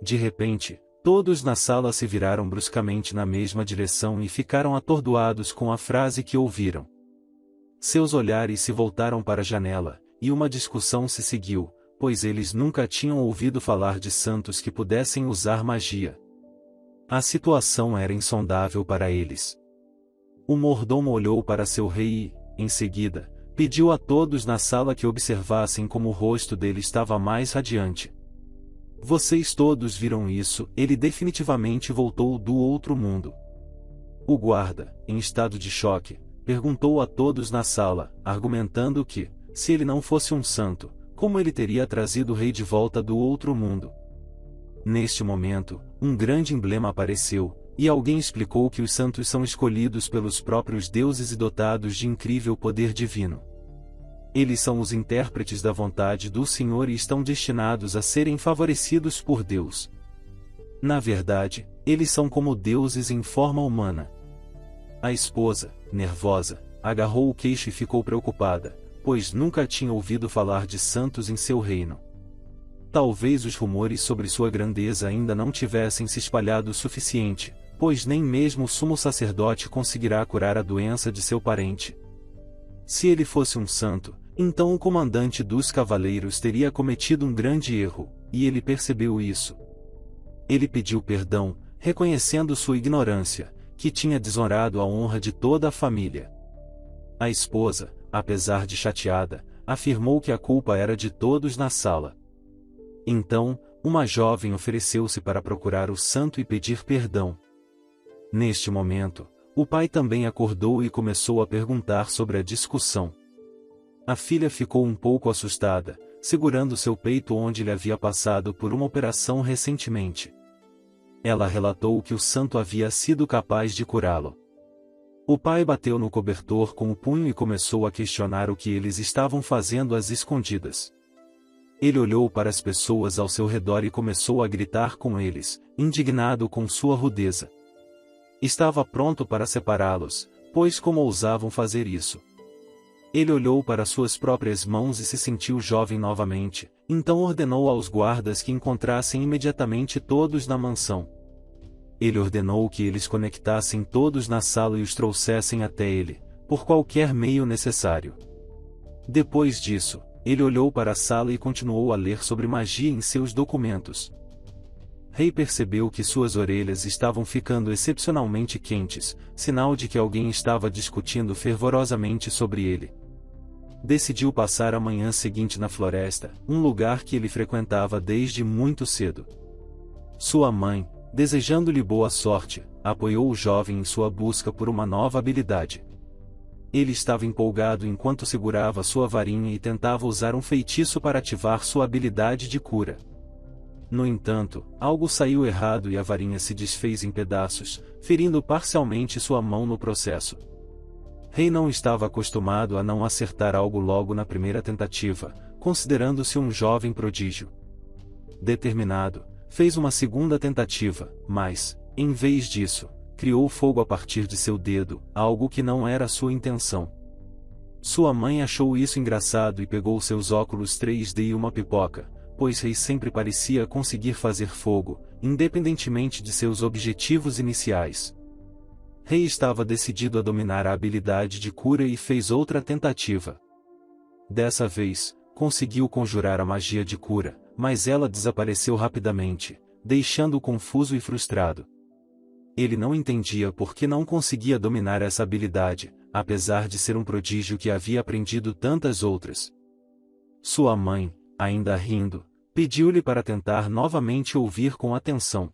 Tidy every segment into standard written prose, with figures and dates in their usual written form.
De repente, todos na sala se viraram bruscamente na mesma direção e ficaram atordoados com a frase que ouviram. Seus olhares se voltaram para a janela, e uma discussão se seguiu, pois eles nunca tinham ouvido falar de santos que pudessem usar magia. A situação era insondável para eles. O mordomo olhou para seu rei e, em seguida, pediu a todos na sala que observassem como o rosto dele estava mais radiante. Vocês todos viram isso, ele definitivamente voltou do outro mundo. O guarda, em estado de choque, perguntou a todos na sala, argumentando que, se ele não fosse um santo, como ele teria trazido o rei de volta do outro mundo? Neste momento, um grande emblema apareceu, e alguém explicou que os santos são escolhidos pelos próprios deuses e dotados de incrível poder divino. Eles são os intérpretes da vontade do Senhor e estão destinados a serem favorecidos por Deus. Na verdade, eles são como deuses em forma humana. A esposa, nervosa, agarrou o queixo e ficou preocupada, pois nunca tinha ouvido falar de santos em seu reino. Talvez os rumores sobre sua grandeza ainda não tivessem se espalhado o suficiente, pois nem mesmo o sumo sacerdote conseguirá curar a doença de seu parente. Se ele fosse um santo, então o comandante dos cavaleiros teria cometido um grande erro, e ele percebeu isso. Ele pediu perdão, reconhecendo sua ignorância, que tinha desonrado a honra de toda a família. A esposa, apesar de chateada, afirmou que a culpa era de todos na sala. Então, uma jovem ofereceu-se para procurar o santo e pedir perdão. Neste momento, o pai também acordou e começou a perguntar sobre a discussão. A filha ficou um pouco assustada, segurando seu peito onde ele havia passado por uma operação recentemente. Ela relatou que o santo havia sido capaz de curá-lo. O pai bateu no cobertor com o punho e começou a questionar o que eles estavam fazendo às escondidas. Ele olhou para as pessoas ao seu redor e começou a gritar com eles, indignado com sua rudeza. Estava pronto para separá-los, pois como ousavam fazer isso? Ele olhou para suas próprias mãos e se sentiu jovem novamente, então ordenou aos guardas que encontrassem imediatamente todos na mansão. Ele ordenou que eles conectassem todos na sala e os trouxessem até ele, por qualquer meio necessário. Depois disso, ele olhou para a sala e continuou a ler sobre magia em seus documentos. Rei percebeu que suas orelhas estavam ficando excepcionalmente quentes, sinal de que alguém estava discutindo fervorosamente sobre ele. Decidiu passar a manhã seguinte na floresta, um lugar que ele frequentava desde muito cedo. Sua mãe, desejando-lhe boa sorte, apoiou o jovem em sua busca por uma nova habilidade. Ele estava empolgado enquanto segurava sua varinha e tentava usar um feitiço para ativar sua habilidade de cura. No entanto, algo saiu errado e a varinha se desfez em pedaços, ferindo parcialmente sua mão no processo. Rei não estava acostumado a não acertar algo logo na primeira tentativa, considerando-se um jovem prodígio. Determinado, fez uma segunda tentativa, mas, em vez disso, criou fogo a partir de seu dedo, algo que não era sua intenção. Sua mãe achou isso engraçado e pegou seus óculos 3D e uma pipoca, pois Rei sempre parecia conseguir fazer fogo, independentemente de seus objetivos iniciais. Rei estava decidido a dominar a habilidade de cura e fez outra tentativa. Dessa vez, conseguiu conjurar a magia de cura, mas ela desapareceu rapidamente, deixando-o confuso e frustrado. Ele não entendia por que não conseguia dominar essa habilidade, apesar de ser um prodígio que havia aprendido tantas outras. Sua mãe, ainda rindo, pediu-lhe para tentar novamente ouvir com atenção.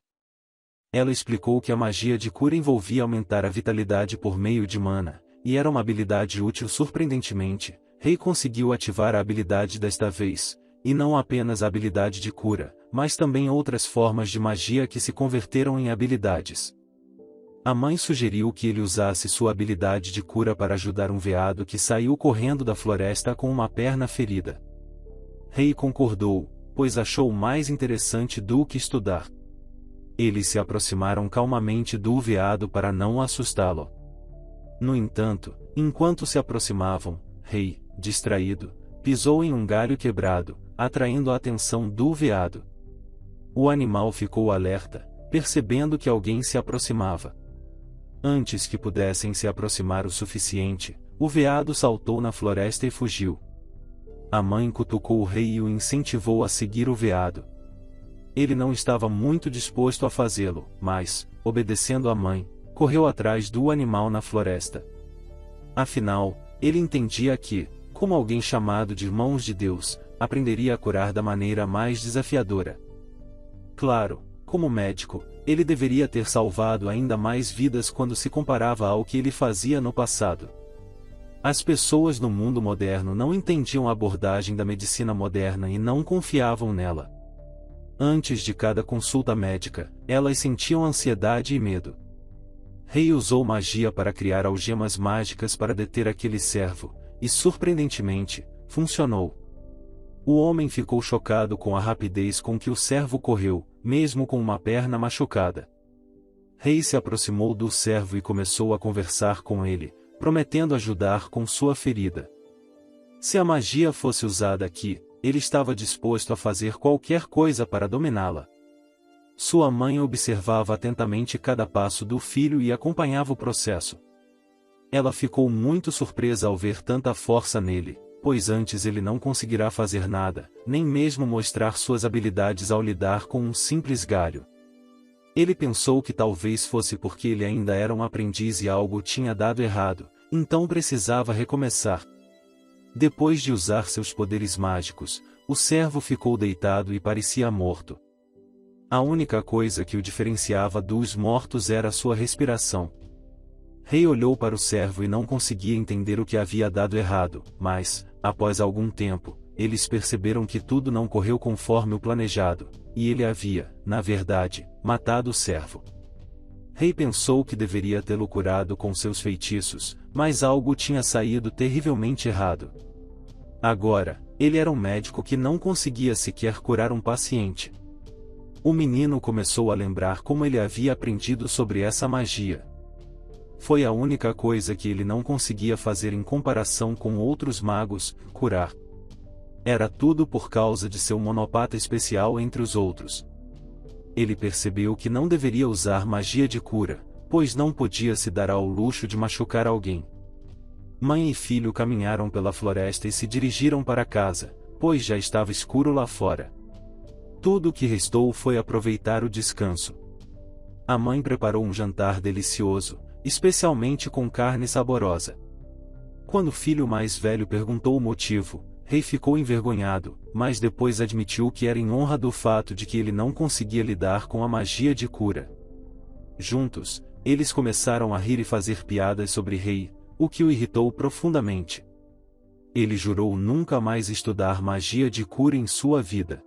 Ela explicou que a magia de cura envolvia aumentar a vitalidade por meio de mana, e era uma habilidade útil surpreendentemente. Rei conseguiu ativar a habilidade desta vez, e não apenas a habilidade de cura, mas também outras formas de magia que se converteram em habilidades. A mãe sugeriu que ele usasse sua habilidade de cura para ajudar um veado que saiu correndo da floresta com uma perna ferida. Rei concordou, pois achou mais interessante do que estudar. Eles se aproximaram calmamente do veado para não assustá-lo. No entanto, enquanto se aproximavam, Rei, distraído, pisou em um galho quebrado, atraindo a atenção do veado. O animal ficou alerta, percebendo que alguém se aproximava. Antes que pudessem se aproximar o suficiente, o veado saltou na floresta e fugiu. A mãe cutucou o rei e o incentivou a seguir o veado. Ele não estava muito disposto a fazê-lo, mas, obedecendo à mãe, correu atrás do animal na floresta. Afinal, ele entendia que, como alguém chamado de Mãos de Deus, aprenderia a curar da maneira mais desafiadora. Claro, como médico, ele deveria ter salvado ainda mais vidas quando se comparava ao que ele fazia no passado. As pessoas no mundo moderno não entendiam a abordagem da medicina moderna e não confiavam nela. Antes de cada consulta médica, elas sentiam ansiedade e medo. Rei usou magia para criar algemas mágicas para deter aquele servo, e surpreendentemente, funcionou. O homem ficou chocado com a rapidez com que o servo correu, mesmo com uma perna machucada. Rei se aproximou do servo e começou a conversar com ele, prometendo ajudar com sua ferida. Se a magia fosse usada aqui, ele estava disposto a fazer qualquer coisa para dominá-la. Sua mãe observava atentamente cada passo do filho e acompanhava o processo. Ela ficou muito surpresa ao ver tanta força nele, pois antes ele não conseguirá fazer nada, nem mesmo mostrar suas habilidades ao lidar com um simples galho. Ele pensou que talvez fosse porque ele ainda era um aprendiz e algo tinha dado errado, então precisava recomeçar. Depois de usar seus poderes mágicos, o servo ficou deitado e parecia morto. A única coisa que o diferenciava dos mortos era sua respiração. Rei olhou para o servo e não conseguia entender o que havia dado errado, mas, após algum tempo, eles perceberam que tudo não correu conforme o planejado, e ele havia, na verdade, matado o servo. Rei pensou que deveria tê-lo curado com seus feitiços, mas algo tinha saído terrivelmente errado. Agora, ele era um médico que não conseguia sequer curar um paciente. O menino começou a lembrar como ele havia aprendido sobre essa magia. Foi a única coisa que ele não conseguia fazer em comparação com outros magos, curar. Era tudo por causa de seu monopata especial entre os outros. Ele percebeu que não deveria usar magia de cura, pois não podia se dar ao luxo de machucar alguém. Mãe e filho caminharam pela floresta e se dirigiram para casa, pois já estava escuro lá fora. Tudo o que restou foi aproveitar o descanso. A mãe preparou um jantar delicioso, especialmente com carne saborosa. Quando o filho mais velho perguntou o motivo, Rei ficou envergonhado, mas depois admitiu que era em honra do fato de que ele não conseguia lidar com a magia de cura. Juntos, eles começaram a rir e fazer piadas sobre Rei, o que o irritou profundamente. Ele jurou nunca mais estudar magia de cura em sua vida.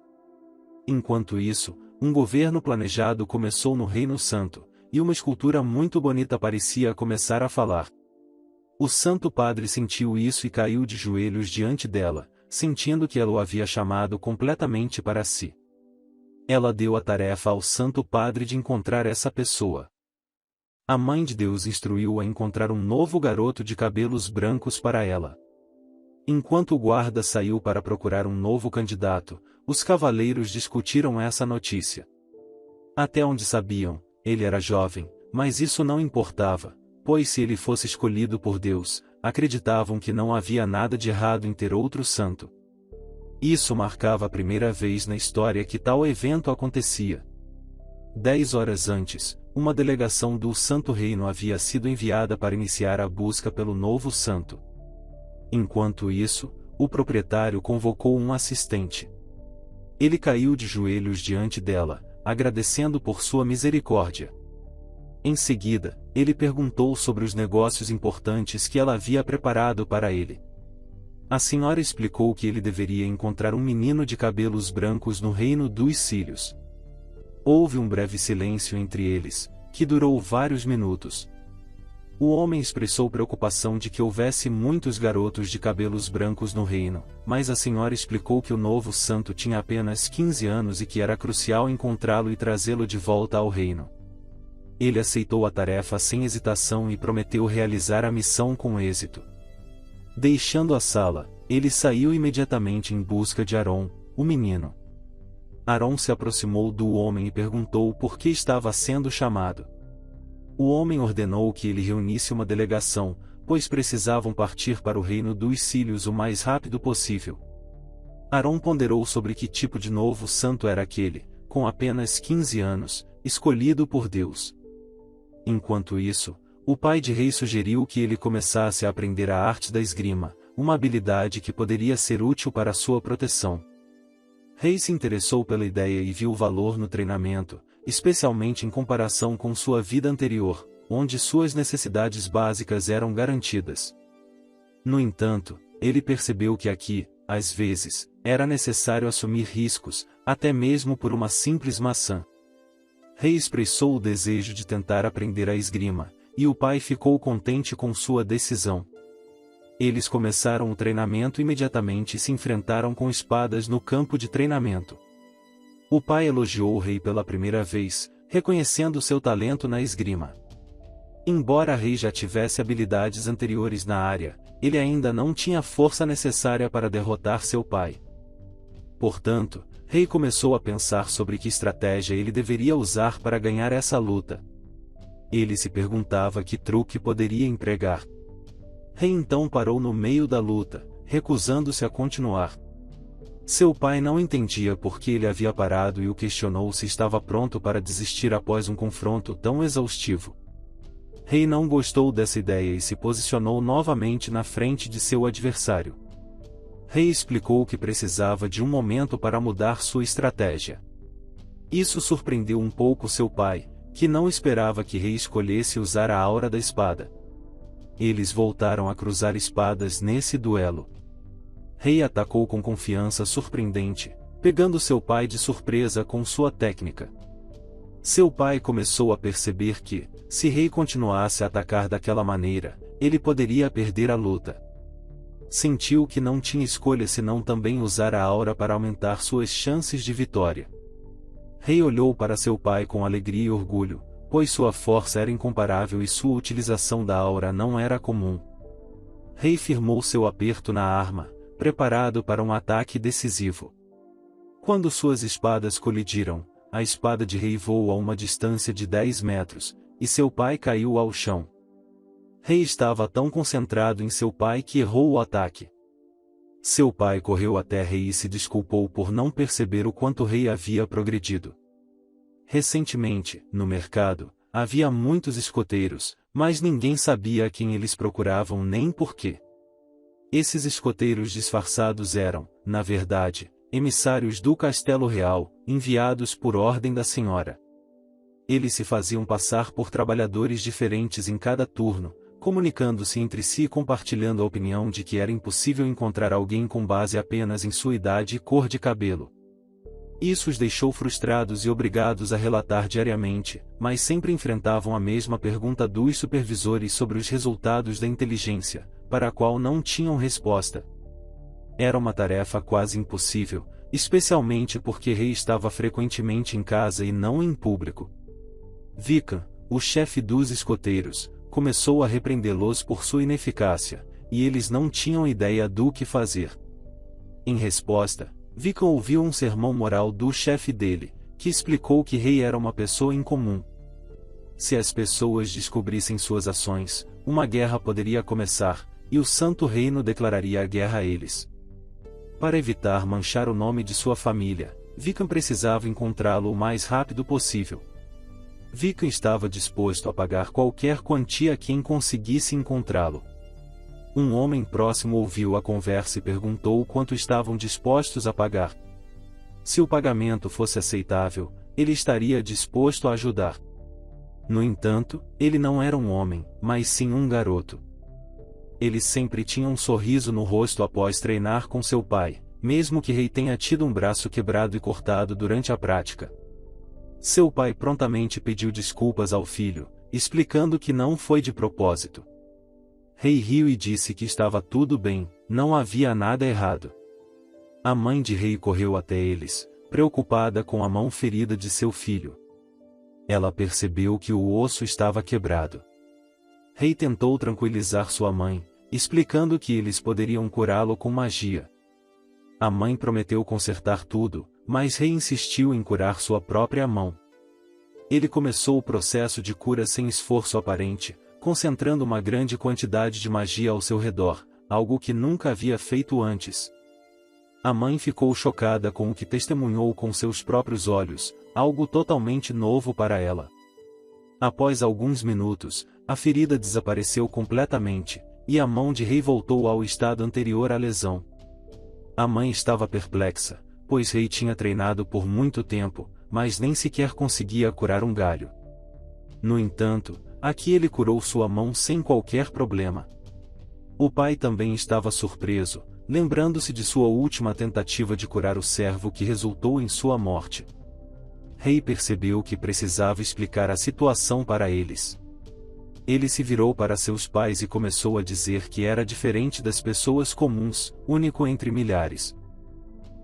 Enquanto isso, um governo planejado começou no Reino Santo, e uma escultura muito bonita parecia começar a falar. O Santo Padre sentiu isso e caiu de joelhos diante dela, sentindo que ela o havia chamado completamente para si. Ela deu a tarefa ao Santo Padre de encontrar essa pessoa. A Mãe de Deus instruiu-a a encontrar um novo garoto de cabelos brancos para ela. Enquanto o guarda saiu para procurar um novo candidato, os cavaleiros discutiram essa notícia. Até onde sabiam, ele era jovem, mas isso não importava, pois se ele fosse escolhido por Deus, acreditavam que não havia nada de errado em ter outro santo. Isso marcava a primeira vez na história que tal evento acontecia. 10 horas antes, uma delegação do Santo Reino havia sido enviada para iniciar a busca pelo novo santo. Enquanto isso, o proprietário convocou um assistente. Ele caiu de joelhos diante dela, agradecendo por sua misericórdia. Em seguida, ele perguntou sobre os negócios importantes que ela havia preparado para ele. A senhora explicou que ele deveria encontrar um menino de cabelos brancos no reino dos Cílios. Houve um breve silêncio entre eles, que durou vários minutos. O homem expressou preocupação de que houvesse muitos garotos de cabelos brancos no reino, mas a senhora explicou que o novo santo tinha apenas 15 anos e que era crucial encontrá-lo e trazê-lo de volta ao reino. Ele aceitou a tarefa sem hesitação e prometeu realizar a missão com êxito. Deixando a sala, ele saiu imediatamente em busca de Aron, o menino. Arão se aproximou do homem e perguntou por que estava sendo chamado. O homem ordenou que ele reunisse uma delegação, pois precisavam partir para o reino dos Cílios o mais rápido possível. Arão ponderou sobre que tipo de novo santo era aquele, com apenas 15 anos, escolhido por Deus. Enquanto isso, o pai de Rei sugeriu que ele começasse a aprender a arte da esgrima, uma habilidade que poderia ser útil para sua proteção. Rei se interessou pela ideia e viu valor no treinamento, especialmente em comparação com sua vida anterior, onde suas necessidades básicas eram garantidas. No entanto, ele percebeu que aqui, às vezes, era necessário assumir riscos, até mesmo por uma simples maçã. Rei expressou o desejo de tentar aprender a esgrima, e o pai ficou contente com sua decisão. Eles começaram o treinamento imediatamente e se enfrentaram com espadas no campo de treinamento. O pai elogiou o rei pela primeira vez, reconhecendo seu talento na esgrima. Embora Rei já tivesse habilidades anteriores na área, ele ainda não tinha a força necessária para derrotar seu pai. Portanto, Rei começou a pensar sobre que estratégia ele deveria usar para ganhar essa luta. Ele se perguntava que truque poderia empregar. Rei então parou no meio da luta, recusando-se a continuar. Seu pai não entendia por que ele havia parado e o questionou se estava pronto para desistir após um confronto tão exaustivo. Rei não gostou dessa ideia e se posicionou novamente na frente de seu adversário. Rei explicou que precisava de um momento para mudar sua estratégia. Isso surpreendeu um pouco seu pai, que não esperava que Rei escolhesse usar a aura da espada. Eles voltaram a cruzar espadas nesse duelo. Rei atacou com confiança surpreendente, pegando seu pai de surpresa com sua técnica. Seu pai começou a perceber que, se Rei continuasse a atacar daquela maneira, ele poderia perder a luta. Sentiu que não tinha escolha senão também usar a aura para aumentar suas chances de vitória. Rei olhou para seu pai com alegria e orgulho, pois sua força era incomparável e sua utilização da aura não era comum. Rei firmou seu aperto na arma, preparado para um ataque decisivo. Quando suas espadas colidiram, a espada de Rei voou a uma distância de 10 metros, e seu pai caiu ao chão. Rei estava tão concentrado em seu pai que errou o ataque. Seu pai correu até Rei e se desculpou por não perceber o quanto Rei havia progredido. Recentemente, no mercado, havia muitos escoteiros, mas ninguém sabia a quem eles procuravam nem por quê. Esses escoteiros disfarçados eram, na verdade, emissários do Castelo Real, enviados por ordem da senhora. Eles se faziam passar por trabalhadores diferentes em cada turno, comunicando-se entre si e compartilhando a opinião de que era impossível encontrar alguém com base apenas em sua idade e cor de cabelo. Isso os deixou frustrados e obrigados a relatar diariamente, mas sempre enfrentavam a mesma pergunta dos supervisores sobre os resultados da inteligência, para a qual não tinham resposta. Era uma tarefa quase impossível, especialmente porque Rei estava frequentemente em casa e não em público. Vikan, o chefe dos escoteiros, começou a repreendê-los por sua ineficácia, e eles não tinham ideia do que fazer. Em resposta, Vikan ouviu um sermão moral do chefe dele, que explicou que Rei era uma pessoa incomum. Se as pessoas descobrissem suas ações, uma guerra poderia começar, e o Santo Reino declararia a guerra a eles. Para evitar manchar o nome de sua família, Vikan precisava encontrá-lo o mais rápido possível. Vikan estava disposto a pagar qualquer quantia a quem conseguisse encontrá-lo. Um homem próximo ouviu a conversa e perguntou quanto estavam dispostos a pagar. Se o pagamento fosse aceitável, ele estaria disposto a ajudar. No entanto, ele não era um homem, mas sim um garoto. Ele sempre tinha um sorriso no rosto após treinar com seu pai, mesmo que Rei tenha tido um braço quebrado e cortado durante a prática. Seu pai prontamente pediu desculpas ao filho, explicando que não foi de propósito. Rei riu e disse que estava tudo bem, não havia nada errado. A mãe de Rei correu até eles, preocupada com a mão ferida de seu filho. Ela percebeu que o osso estava quebrado. Rei tentou tranquilizar sua mãe, explicando que eles poderiam curá-lo com magia. A mãe prometeu consertar tudo, mas Rei insistiu em curar sua própria mão. Ele começou o processo de cura sem esforço aparente, concentrando uma grande quantidade de magia ao seu redor, algo que nunca havia feito antes. A mãe ficou chocada com o que testemunhou com seus próprios olhos, algo totalmente novo para ela. Após alguns minutos, a ferida desapareceu completamente, e a mão de Rei voltou ao estado anterior à lesão. A mãe estava perplexa, pois Rei tinha treinado por muito tempo, mas nem sequer conseguia curar um galho. No entanto, aqui ele curou sua mão sem qualquer problema. O pai também estava surpreso, lembrando-se de sua última tentativa de curar o servo que resultou em sua morte. Rei percebeu que precisava explicar a situação para eles. Ele se virou para seus pais e começou a dizer que era diferente das pessoas comuns, único entre milhares.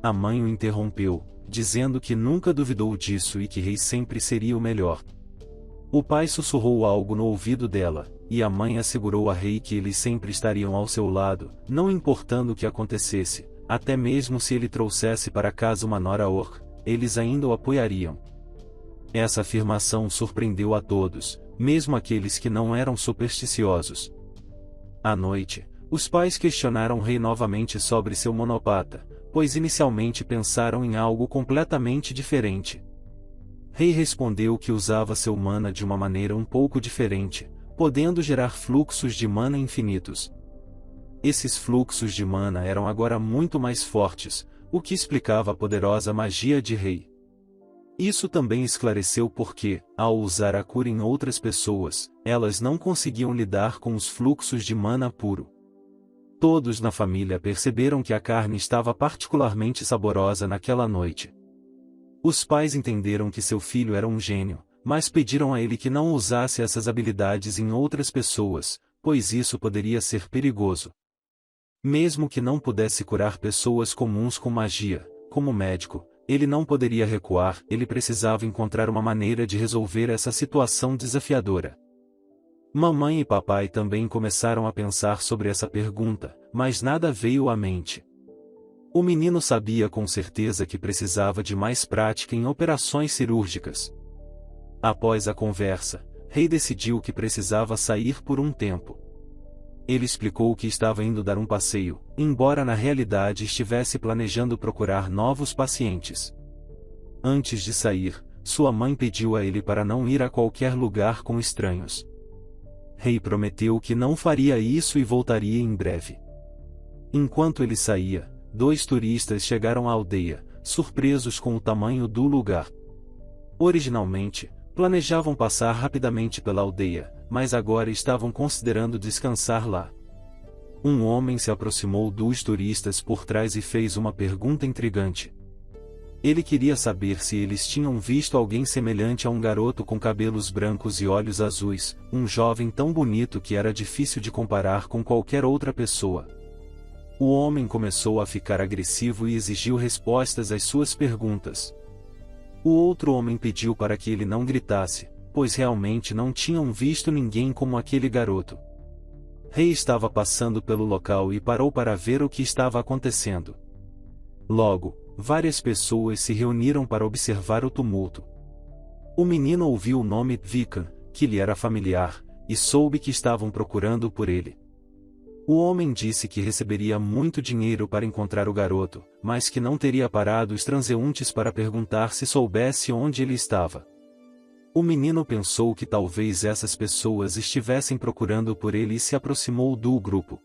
A mãe o interrompeu, dizendo que nunca duvidou disso e que Rei sempre seria o melhor. O pai sussurrou algo no ouvido dela, e a mãe assegurou a Rei que eles sempre estariam ao seu lado, não importando o que acontecesse, até mesmo se ele trouxesse para casa uma nora orc, eles ainda o apoiariam. Essa afirmação surpreendeu a todos, mesmo aqueles que não eram supersticiosos. À noite, os pais questionaram Rei novamente sobre seu monopata, pois inicialmente pensaram em algo completamente diferente. Rei respondeu que usava seu mana de uma maneira um pouco diferente, podendo gerar fluxos de mana infinitos. Esses fluxos de mana eram agora muito mais fortes, o que explicava a poderosa magia de Rei. Isso também esclareceu porque, ao usar a cura em outras pessoas, elas não conseguiam lidar com os fluxos de mana puro. Todos na família perceberam que a carne estava particularmente saborosa naquela noite. Os pais entenderam que seu filho era um gênio, mas pediram a ele que não usasse essas habilidades em outras pessoas, pois isso poderia ser perigoso. Mesmo que não pudesse curar pessoas comuns com magia, como médico, ele não poderia recuar, ele precisava encontrar uma maneira de resolver essa situação desafiadora. Mamãe e papai também começaram a pensar sobre essa pergunta, mas nada veio à mente. O menino sabia com certeza que precisava de mais prática em operações cirúrgicas. Após a conversa, Rei decidiu que precisava sair por um tempo. Ele explicou que estava indo dar um passeio, embora na realidade estivesse planejando procurar novos pacientes. Antes de sair, sua mãe pediu a ele para não ir a qualquer lugar com estranhos. Rei prometeu que não faria isso e voltaria em breve. Enquanto ele saía, 2 turistas chegaram à aldeia, surpresos com o tamanho do lugar. Originalmente, planejavam passar rapidamente pela aldeia, mas agora estavam considerando descansar lá. Um homem se aproximou dos turistas por trás e fez uma pergunta intrigante. Ele queria saber se eles tinham visto alguém semelhante a um garoto com cabelos brancos e olhos azuis, um jovem tão bonito que era difícil de comparar com qualquer outra pessoa. O homem começou a ficar agressivo e exigiu respostas às suas perguntas. O outro homem pediu para que ele não gritasse, pois realmente não tinham visto ninguém como aquele garoto. Rei estava passando pelo local e parou para ver o que estava acontecendo. Logo, várias pessoas se reuniram para observar o tumulto. O menino ouviu o nome Vikan, que lhe era familiar, e soube que estavam procurando por ele. O homem disse que receberia muito dinheiro para encontrar o garoto, mas que não teria parado os transeuntes para perguntar se soubesse onde ele estava. O menino pensou que talvez essas pessoas estivessem procurando por ele e se aproximou do grupo.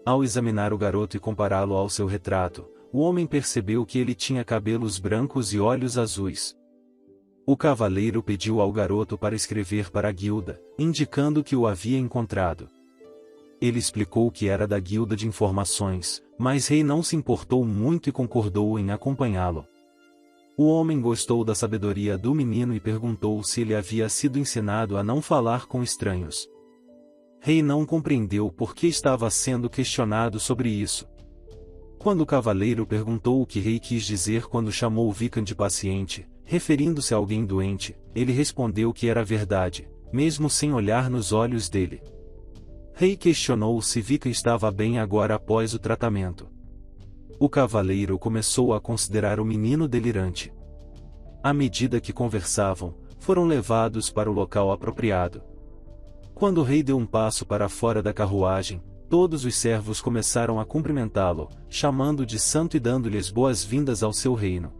Ao examinar o garoto e compará-lo ao seu retrato, o homem percebeu que ele tinha cabelos brancos e olhos azuis. O cavaleiro pediu ao garoto para escrever para a guilda, indicando que o havia encontrado. Ele explicou que era da guilda de informações, mas Rei não se importou muito e concordou em acompanhá-lo. O homem gostou da sabedoria do menino e perguntou se ele havia sido ensinado a não falar com estranhos. Rei não compreendeu por que estava sendo questionado sobre isso. Quando o cavaleiro perguntou o que Rei quis dizer quando chamou Vikan de paciente, referindo-se a alguém doente, ele respondeu que era verdade, mesmo sem olhar nos olhos dele. Rei questionou se Vikan estava bem agora após o tratamento. O cavaleiro começou a considerar o menino delirante. À medida que conversavam, foram levados para o local apropriado. Quando o rei deu um passo para fora da carruagem, todos os servos começaram a cumprimentá-lo, chamando-o de santo e dando-lhes boas-vindas ao seu reino.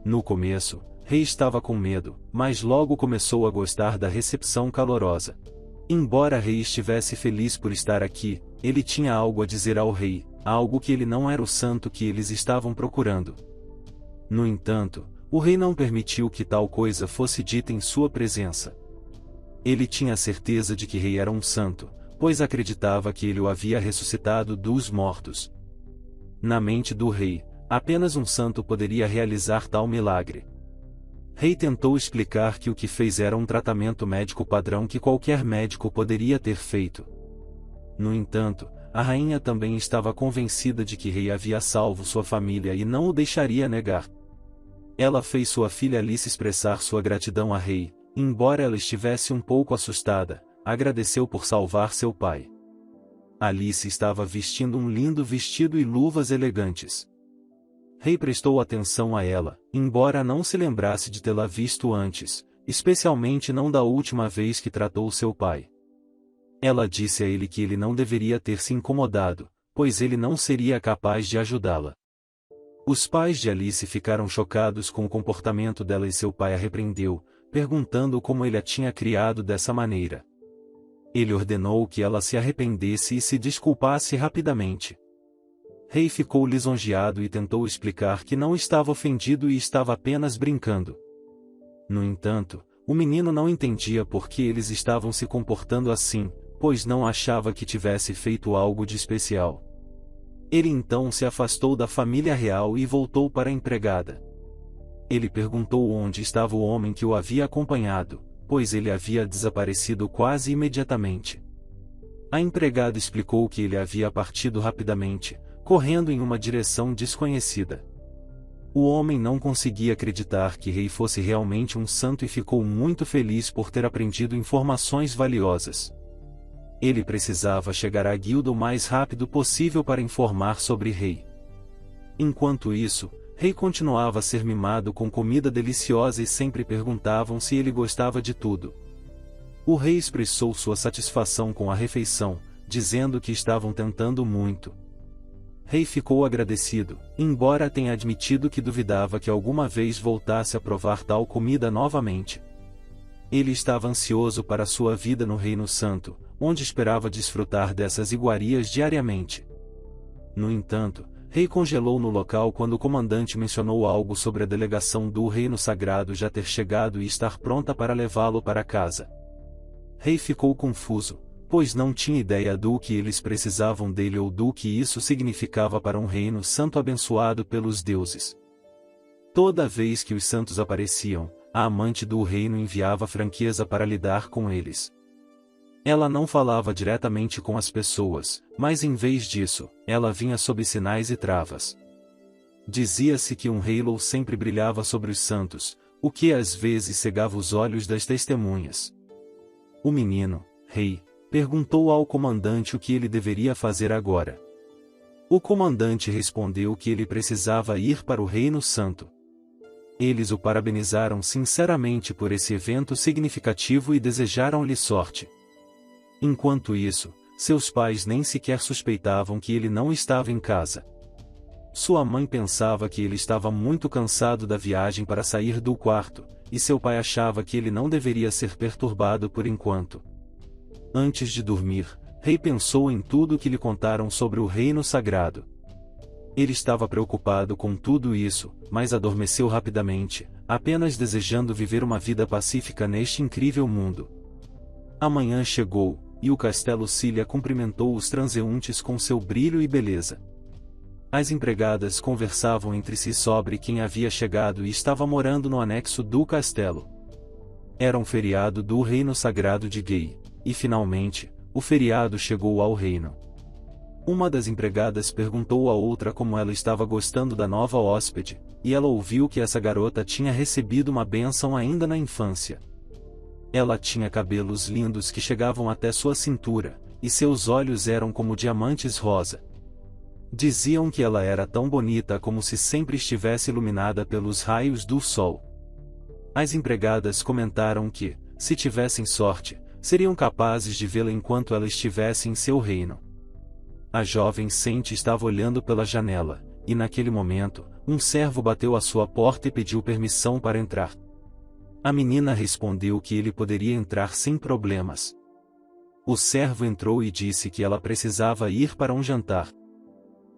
No começo, Rei estava com medo, mas logo começou a gostar da recepção calorosa. Embora Rei estivesse feliz por estar aqui, ele tinha algo a dizer ao rei, algo que ele não era o santo que eles estavam procurando. No entanto, o rei não permitiu que tal coisa fosse dita em sua presença. Ele tinha certeza de que Rei era um santo, pois acreditava que ele o havia ressuscitado dos mortos. Na mente do rei, apenas um santo poderia realizar tal milagre. Rei tentou explicar que o que fez era um tratamento médico padrão que qualquer médico poderia ter feito. No entanto, a rainha também estava convencida de que Rei havia salvo sua família e não o deixaria negar. Ela fez sua filha Alice expressar sua gratidão a Rei, embora ela estivesse um pouco assustada, agradeceu por salvar seu pai. Alice estava vestindo um lindo vestido e luvas elegantes. Rei prestou atenção a ela, embora não se lembrasse de tê-la visto antes, especialmente não da última vez que tratou seu pai. Ela disse a ele que ele não deveria ter se incomodado, pois ele não seria capaz de ajudá-la. Os pais de Alice ficaram chocados com o comportamento dela e seu pai a repreendeu, perguntando como ele a tinha criado dessa maneira. Ele ordenou que ela se arrependesse e se desculpasse rapidamente. Rei ficou lisonjeado e tentou explicar que não estava ofendido e estava apenas brincando. No entanto, o menino não entendia por que eles estavam se comportando assim, pois não achava que tivesse feito algo de especial. Ele então se afastou da família real e voltou para a empregada. Ele perguntou onde estava o homem que o havia acompanhado, pois ele havia desaparecido quase imediatamente. A empregada explicou que ele havia partido rapidamente, correndo em uma direção desconhecida. O homem não conseguia acreditar que Rei fosse realmente um santo e ficou muito feliz por ter aprendido informações valiosas. Ele precisava chegar à guilda o mais rápido possível para informar sobre Rei. Enquanto isso, Rei continuava a ser mimado com comida deliciosa e sempre perguntavam se ele gostava de tudo. O rei expressou sua satisfação com a refeição, dizendo que estavam tentando muito. Rei ficou agradecido, embora tenha admitido que duvidava que alguma vez voltasse a provar tal comida novamente. Ele estava ansioso para sua vida no Reino Santo, onde esperava desfrutar dessas iguarias diariamente. No entanto, Rei congelou no local quando o comandante mencionou algo sobre a delegação do Reino Sagrado já ter chegado e estar pronta para levá-lo para casa. Rei ficou confuso, pois não tinha ideia do que eles precisavam dele ou do que isso significava para um reino santo abençoado pelos deuses. Toda vez que os santos apareciam, a amante do reino enviava franqueza para lidar com eles. Ela não falava diretamente com as pessoas, mas em vez disso, ela vinha sob sinais e travas. Dizia-se que um halo sempre brilhava sobre os santos, o que às vezes cegava os olhos das testemunhas. O menino, Rei, perguntou ao comandante o que ele deveria fazer agora. O comandante respondeu que ele precisava ir para o Reino Santo. Eles o parabenizaram sinceramente por esse evento significativo e desejaram-lhe sorte. Enquanto isso, seus pais nem sequer suspeitavam que ele não estava em casa. Sua mãe pensava que ele estava muito cansado da viagem para sair do quarto, e seu pai achava que ele não deveria ser perturbado por enquanto. Antes de dormir, Rei pensou em tudo que lhe contaram sobre o Reino Sagrado. Ele estava preocupado com tudo isso, mas adormeceu rapidamente, apenas desejando viver uma vida pacífica neste incrível mundo. A manhã chegou, e o castelo Cília cumprimentou os transeuntes com seu brilho e beleza. As empregadas conversavam entre si sobre quem havia chegado e estava morando no anexo do castelo. Era um feriado do Reino Sagrado de Gay, e finalmente, o feriado chegou ao reino. Uma das empregadas perguntou à outra como ela estava gostando da nova hóspede, e ela ouviu que essa garota tinha recebido uma bênção ainda na infância. Ela tinha cabelos lindos que chegavam até sua cintura, e seus olhos eram como diamantes rosa. Diziam que ela era tão bonita como se sempre estivesse iluminada pelos raios do sol. As empregadas comentaram que, se tivessem sorte, seriam capazes de vê-la enquanto ela estivesse em seu reino. A jovem Sente estava olhando pela janela, e naquele momento, um servo bateu à sua porta e pediu permissão para entrar. A menina respondeu que ele poderia entrar sem problemas. O servo entrou e disse que ela precisava ir para um jantar.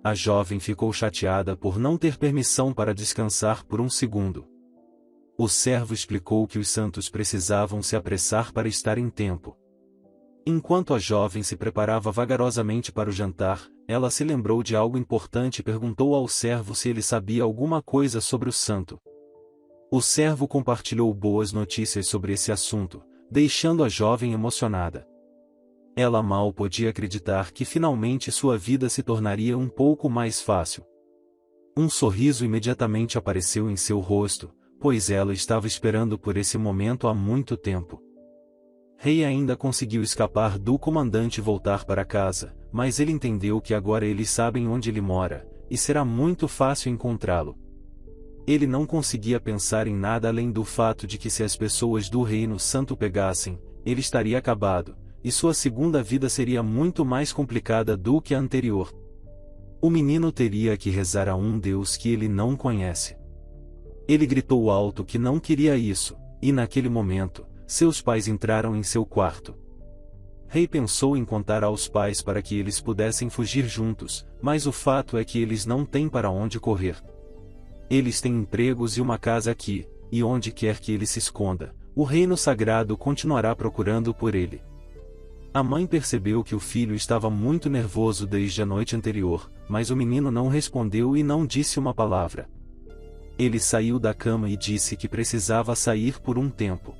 A jovem ficou chateada por não ter permissão para descansar por um segundo. O servo explicou que os santos precisavam se apressar para estar em tempo. Enquanto a jovem se preparava vagarosamente para o jantar, ela se lembrou de algo importante e perguntou ao servo se ele sabia alguma coisa sobre o santo. O servo compartilhou boas notícias sobre esse assunto, deixando a jovem emocionada. Ela mal podia acreditar que finalmente sua vida se tornaria um pouco mais fácil. Um sorriso imediatamente apareceu em seu rosto, pois ela estava esperando por esse momento há muito tempo. Rei ainda conseguiu escapar do comandante e voltar para casa, mas ele entendeu que agora eles sabem onde ele mora, e será muito fácil encontrá-lo. Ele não conseguia pensar em nada além do fato de que se as pessoas do Reino Santo pegassem, ele estaria acabado, e sua segunda vida seria muito mais complicada do que a anterior. O menino teria que rezar a um Deus que ele não conhece. Ele gritou alto que não queria isso, e naquele momento, seus pais entraram em seu quarto. Rei pensou em contar aos pais para que eles pudessem fugir juntos, mas o fato é que eles não têm para onde correr. Eles têm empregos e uma casa aqui, e onde quer que ele se esconda, o reino sagrado continuará procurando por ele. A mãe percebeu que o filho estava muito nervoso desde a noite anterior, mas o menino não respondeu e não disse uma palavra. Ele saiu da cama e disse que precisava sair por um tempo.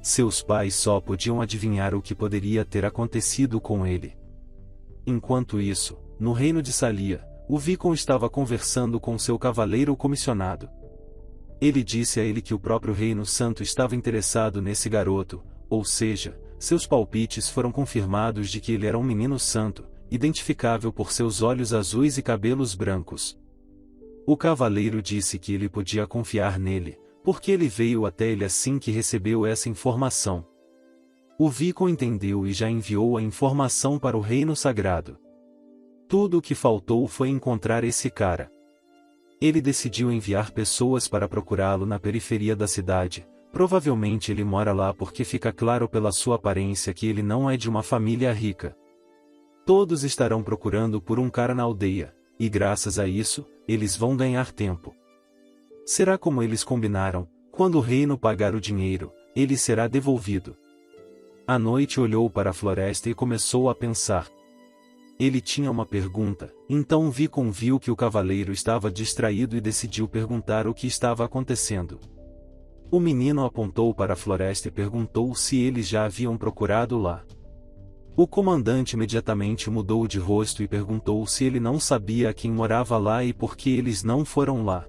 Seus pais só podiam adivinhar o que poderia ter acontecido com ele. Enquanto isso, no reino de Salia, o Vicon estava conversando com seu cavaleiro comissionado. Ele disse a ele que o próprio Reino Santo estava interessado nesse garoto, ou seja, seus palpites foram confirmados de que ele era um menino santo, identificável por seus olhos azuis e cabelos brancos. O cavaleiro disse que ele podia confiar nele, porque ele veio até ele assim que recebeu essa informação. O Vicon entendeu e já enviou a informação para o Reino Sagrado. Tudo o que faltou foi encontrar esse cara. Ele decidiu enviar pessoas para procurá-lo na periferia da cidade. Provavelmente ele mora lá porque fica claro pela sua aparência que ele não é de uma família rica. Todos estarão procurando por um cara na aldeia, e graças a isso, eles vão ganhar tempo. Será como eles combinaram: quando o reino pagar o dinheiro, ele será devolvido. À noite olhou para a floresta e começou a pensar. Ele tinha uma pergunta, então Vicon viu que o cavaleiro estava distraído e decidiu perguntar o que estava acontecendo. O menino apontou para a floresta e perguntou se eles já haviam procurado lá. O comandante imediatamente mudou de rosto e perguntou se ele não sabia quem morava lá e por que eles não foram lá.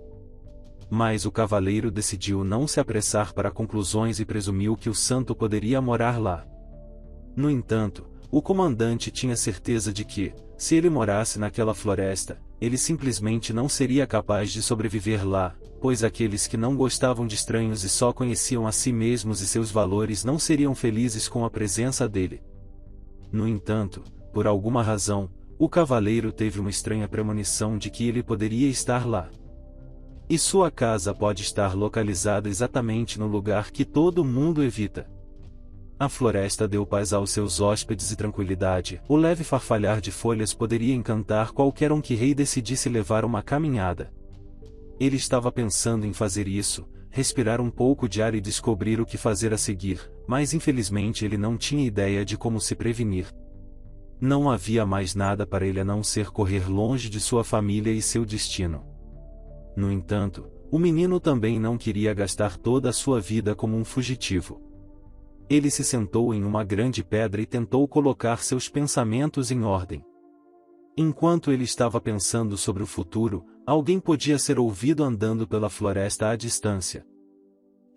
Mas o cavaleiro decidiu não se apressar para conclusões e presumiu que o santo poderia morar lá. No entanto, o comandante tinha certeza de que, se ele morasse naquela floresta, ele simplesmente não seria capaz de sobreviver lá, pois aqueles que não gostavam de estranhos e só conheciam a si mesmos e seus valores não seriam felizes com a presença dele. No entanto, por alguma razão, o cavaleiro teve uma estranha premonição de que ele poderia estar lá. E sua casa pode estar localizada exatamente no lugar que todo mundo evita. A floresta deu paz aos seus hóspedes e tranquilidade. O leve farfalhar de folhas poderia encantar qualquer um que Rei decidisse levar uma caminhada. Ele estava pensando em fazer isso, respirar um pouco de ar e descobrir o que fazer a seguir, mas infelizmente ele não tinha ideia de como se prevenir. Não havia mais nada para ele a não ser correr longe de sua família e seu destino. No entanto, o menino também não queria gastar toda a sua vida como um fugitivo. Ele se sentou em uma grande pedra e tentou colocar seus pensamentos em ordem. Enquanto ele estava pensando sobre o futuro, alguém podia ser ouvido andando pela floresta à distância.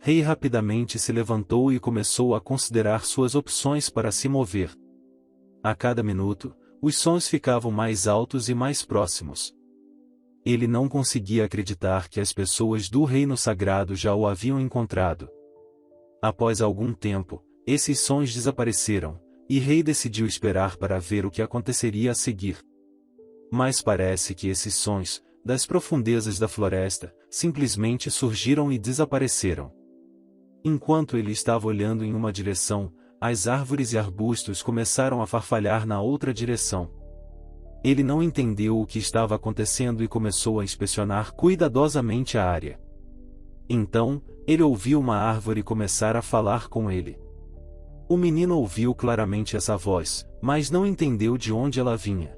Rei rapidamente se levantou e começou a considerar suas opções para se mover. A cada minuto, Os sons ficavam mais altos e mais próximos. Ele não conseguia acreditar que as pessoas do reino sagrado já o haviam encontrado. Após algum tempo, esses sons desapareceram, e Rei decidiu esperar para ver o que aconteceria a seguir. Mas parece que esses sons, das profundezas da floresta, simplesmente surgiram e desapareceram. Enquanto ele estava olhando em uma direção, as árvores e arbustos começaram a farfalhar na outra direção. Ele não entendeu o que estava acontecendo e começou a inspecionar cuidadosamente a área. Então, ele ouviu uma árvore começar a falar com ele. O menino ouviu claramente essa voz, mas não entendeu de onde ela vinha.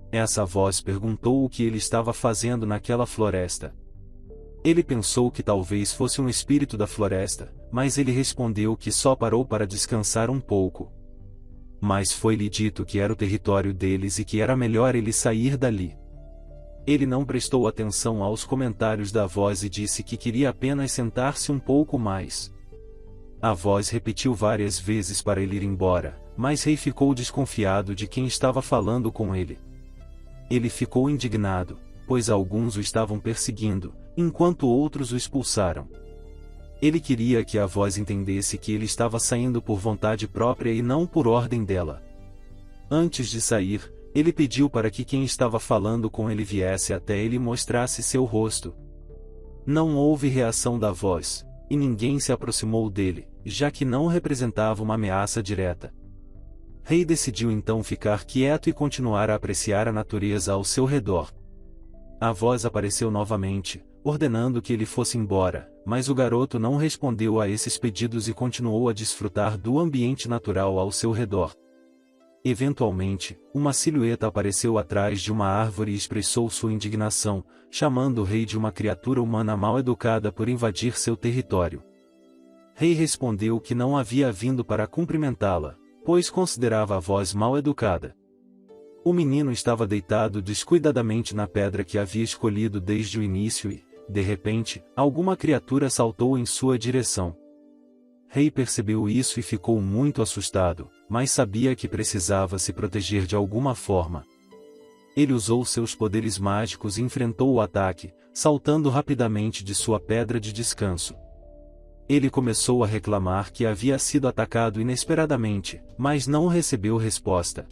Essa voz perguntou o que ele estava fazendo naquela floresta. Ele pensou que talvez fosse um espírito da floresta, mas ele respondeu que só parou para descansar um pouco. Mas foi-lhe dito que era o território deles e que era melhor ele sair dali. Ele não prestou atenção aos comentários da voz e disse que queria apenas sentar-se um pouco mais. A voz repetiu várias vezes para ele ir embora, mas Rei ficou desconfiado de quem estava falando com ele. Ele ficou indignado, pois alguns o estavam perseguindo, enquanto outros o expulsaram. Ele queria que a voz entendesse que ele estava saindo por vontade própria e não por ordem dela. Antes de sair, ele pediu para que quem estava falando com ele viesse até ele e mostrasse seu rosto. Não houve reação da voz, e ninguém se aproximou dele, já que não representava uma ameaça direta. Rei decidiu então ficar quieto e continuar a apreciar a natureza ao seu redor. A voz apareceu novamente, ordenando que ele fosse embora, mas o garoto não respondeu a esses pedidos e continuou a desfrutar do ambiente natural ao seu redor. Eventualmente, uma silhueta apareceu atrás de uma árvore e expressou sua indignação, chamando o rei de uma criatura humana mal educada por invadir seu território. Rei respondeu que não havia vindo para cumprimentá-la, pois considerava a voz mal educada. O menino estava deitado descuidadamente na pedra que havia escolhido desde o início e, de repente, alguma criatura saltou em sua direção. Rei percebeu isso e ficou muito assustado, mas sabia que precisava se proteger de alguma forma. Ele usou seus poderes mágicos e enfrentou o ataque, saltando rapidamente de sua pedra de descanso. Ele começou a reclamar que havia sido atacado inesperadamente, mas não recebeu resposta.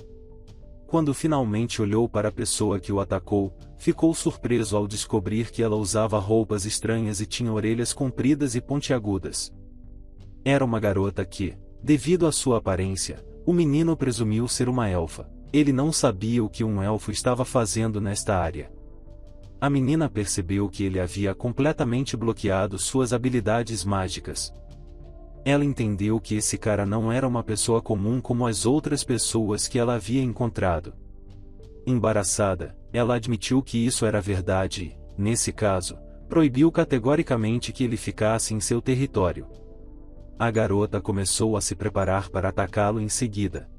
Quando finalmente olhou para a pessoa que o atacou, ficou surpreso ao descobrir que ela usava roupas estranhas e tinha orelhas compridas e pontiagudas. Era uma garota que, devido à sua aparência, o menino presumiu ser uma elfa. Ele não sabia o que um elfo estava fazendo nesta área. A menina percebeu que ele havia completamente bloqueado suas habilidades mágicas. Ela entendeu que esse cara não era uma pessoa comum como as outras pessoas que ela havia encontrado. Embaraçada, ela admitiu que isso era verdade e, nesse caso, proibiu categoricamente que ele ficasse em seu território. A garota começou a se preparar para atacá-lo em seguida.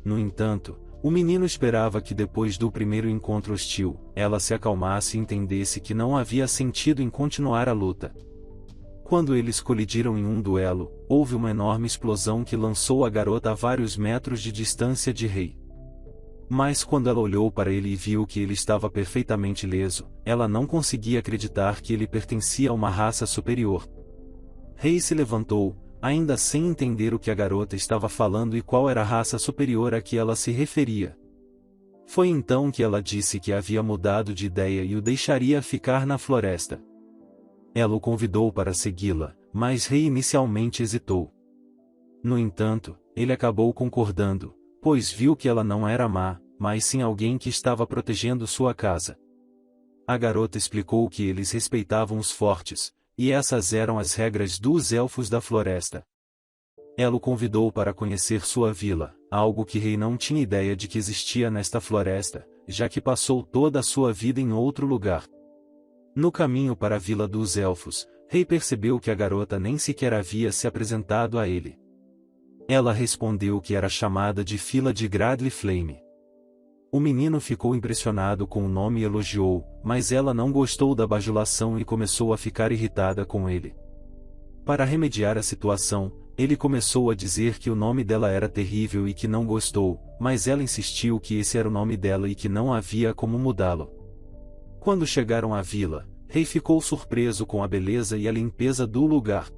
No entanto, o menino esperava que depois do primeiro encontro hostil, ela se acalmasse e entendesse que não havia sentido em continuar a luta. Quando eles colidiram em um duelo, houve uma enorme explosão que lançou a garota a vários metros de distância de Rei. Mas quando ela olhou para ele e viu que ele estava perfeitamente ileso, ela não conseguia acreditar que ele pertencia a uma raça superior. Rei se levantou, ainda sem entender o que a garota estava falando e qual era a raça superior a que ela se referia. Foi então que ela disse que havia mudado de ideia e o deixaria ficar na floresta. Ela o convidou para segui-la, mas Rei inicialmente hesitou. No entanto, ele acabou concordando, pois viu que ela não era má, mas sim alguém que estava protegendo sua casa. A garota explicou que eles respeitavam os fortes, e essas eram as regras dos elfos da floresta. Ela o convidou para conhecer sua vila, algo que Rei não tinha ideia de que existia nesta floresta, já que passou toda a sua vida em outro lugar. No caminho para a vila dos elfos, Rei percebeu que a garota nem sequer havia se apresentado a ele. Ela respondeu que era chamada de Fila de Gradle Flame. O menino ficou impressionado com o nome e elogiou, mas ela não gostou da bajulação e começou a ficar irritada com ele. Para remediar a situação, Ele começou a dizer que o nome dela era terrível e que não gostou, mas ela insistiu que esse era o nome dela e que não havia como mudá-lo. Quando chegaram à vila, Rei ficou surpreso com a beleza e a limpeza do lugar.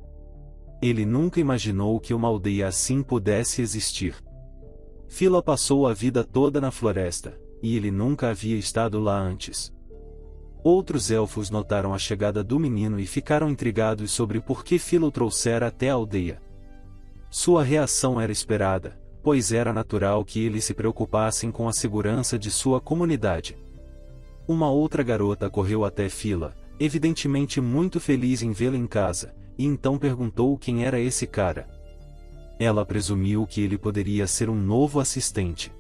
Ele nunca imaginou que uma aldeia assim pudesse existir. Fila passou a vida toda na floresta, e ele nunca havia estado lá antes. Outros elfos notaram a chegada do menino e ficaram intrigados sobre por que Fila o trouxera até a aldeia. Sua reação era esperada, pois era natural que eles se preocupassem com a segurança de sua comunidade. Uma outra garota correu até Fila, evidentemente muito feliz em vê-lo em casa, e então perguntou quem era esse cara. Ela presumiu que ele poderia ser um novo assistente.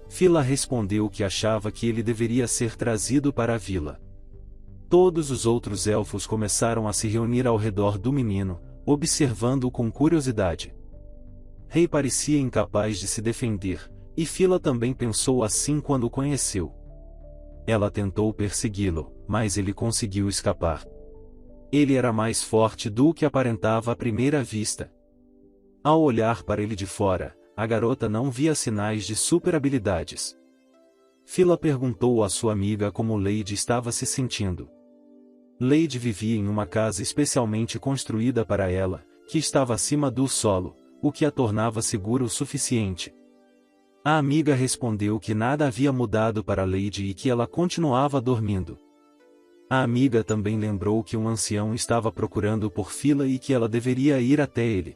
Fila respondeu que achava que ele deveria ser trazido para a vila. Todos os outros elfos começaram a se reunir ao redor do menino, observando-o com curiosidade. Rei parecia incapaz de se defender, e Fila também pensou assim quando o conheceu. Ela tentou persegui-lo, mas ele conseguiu escapar. Ele era mais forte do que aparentava à primeira vista. Ao olhar para ele de fora, a garota não via sinais de super habilidades. Fila perguntou à sua amiga como Lady estava se sentindo. Lady vivia em uma casa especialmente construída para ela, que estava acima do solo, o que a tornava segura o suficiente. A amiga respondeu que nada havia mudado para Lady e que ela continuava dormindo. A amiga também lembrou que um ancião estava procurando por Fila e que ela deveria ir até ele.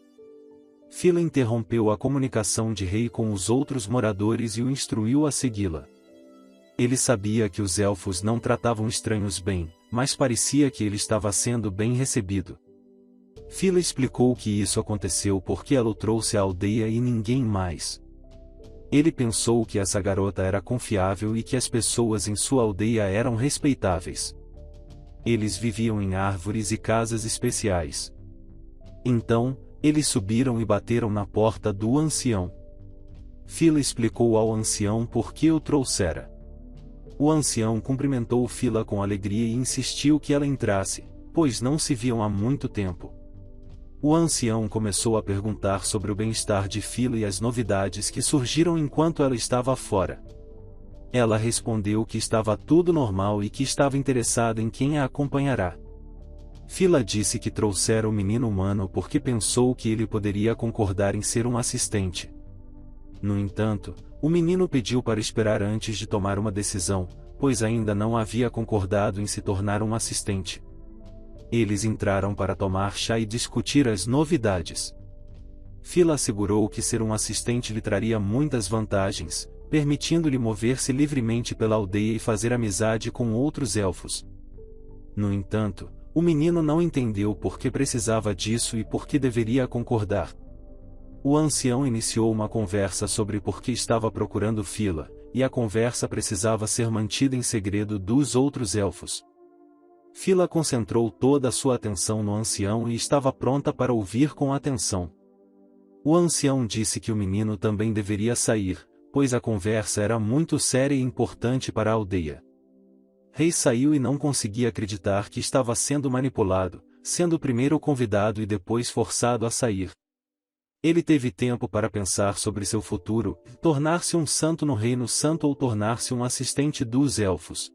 Fila interrompeu a comunicação de Rei com os outros moradores e o instruiu a segui-la. Ele sabia que os elfos não tratavam estranhos bem, mas parecia que ele estava sendo bem recebido. Fila explicou que isso aconteceu porque ela o trouxe à aldeia e ninguém mais. Ele pensou que essa garota era confiável e que as pessoas em sua aldeia eram respeitáveis. Eles viviam em árvores e casas especiais. Então, eles subiram e bateram na porta do ancião. Fila explicou ao ancião por que o trouxera. O ancião cumprimentou Fila com alegria e insistiu que ela entrasse, pois não se viam há muito tempo. O ancião começou a perguntar sobre o bem-estar de Fila e as novidades que surgiram enquanto ela estava fora. Ela respondeu que estava tudo normal e que estava interessada em quem a acompanhará. Fila disse que trouxera o menino humano porque pensou que ele poderia concordar em ser um assistente. No entanto, o menino pediu para esperar antes de tomar uma decisão, pois ainda não havia concordado em se tornar um assistente. Eles entraram para tomar chá e discutir as novidades. Fila assegurou que ser um assistente lhe traria muitas vantagens, permitindo-lhe mover-se livremente pela aldeia e fazer amizade com outros elfos. No entanto, o menino não entendeu por que precisava disso e por que deveria concordar. O ancião iniciou uma conversa sobre por que estava procurando Fila, e a conversa precisava ser mantida em segredo dos outros elfos. Fila concentrou toda a sua atenção no ancião e estava pronta para ouvir com atenção. O ancião disse que o menino também deveria sair, pois a conversa era muito séria e importante para a aldeia. Rei saiu e não conseguia acreditar que estava sendo manipulado, sendo primeiro convidado e depois forçado a sair. Ele teve tempo para pensar sobre seu futuro, tornar-se um santo no Reino Santo ou tornar-se um assistente dos elfos.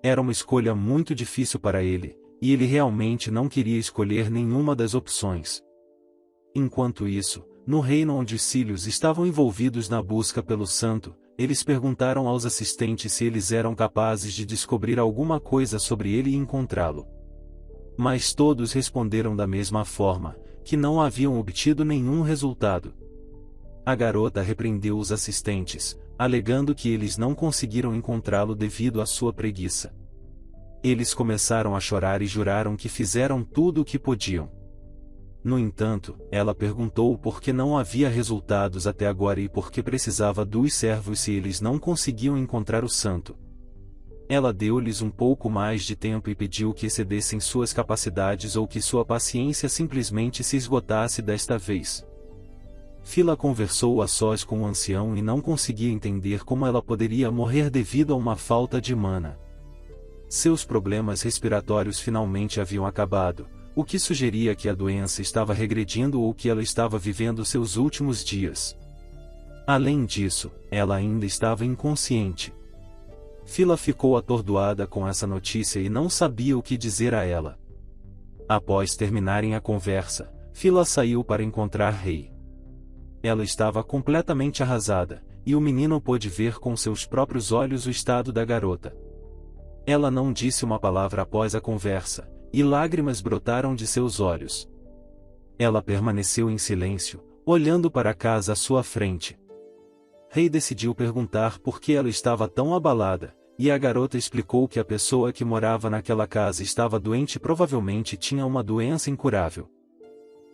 Era uma escolha muito difícil para ele, e ele realmente não queria escolher nenhuma das opções. Enquanto isso, no reino onde os Cílios estavam envolvidos na busca pelo santo, eles perguntaram aos assistentes se eles eram capazes de descobrir alguma coisa sobre ele e encontrá-lo. Mas todos responderam da mesma forma, que não haviam obtido nenhum resultado. A garota repreendeu os assistentes, alegando que eles não conseguiram encontrá-lo devido à sua preguiça. Eles começaram a chorar e juraram que fizeram tudo o que podiam. No entanto, ela perguntou por que não havia resultados até agora e por que precisava dos servos se eles não conseguiam encontrar o santo. Ela deu-lhes um pouco mais de tempo e pediu que excedessem suas capacidades ou que sua paciência simplesmente se esgotasse desta vez. Fila conversou a sós com o ancião e não conseguia entender como ela poderia morrer devido a uma falta de mana. Seus problemas respiratórios finalmente haviam acabado, o que sugeria que a doença estava regredindo ou que ela estava vivendo seus últimos dias. Além disso, ela ainda estava inconsciente. Phila ficou atordoada com essa notícia e não sabia o que dizer a ela. Após terminarem a conversa, Phila saiu para encontrar Ray. Ela estava completamente arrasada, e o menino pôde ver com seus próprios olhos o estado da garota. Ela não disse uma palavra após a conversa, e lágrimas brotaram de seus olhos. Ela permaneceu em silêncio, olhando para a casa à sua frente. Ray decidiu perguntar por que ela estava tão abalada, e a garota explicou que a pessoa que morava naquela casa estava doente e provavelmente tinha uma doença incurável.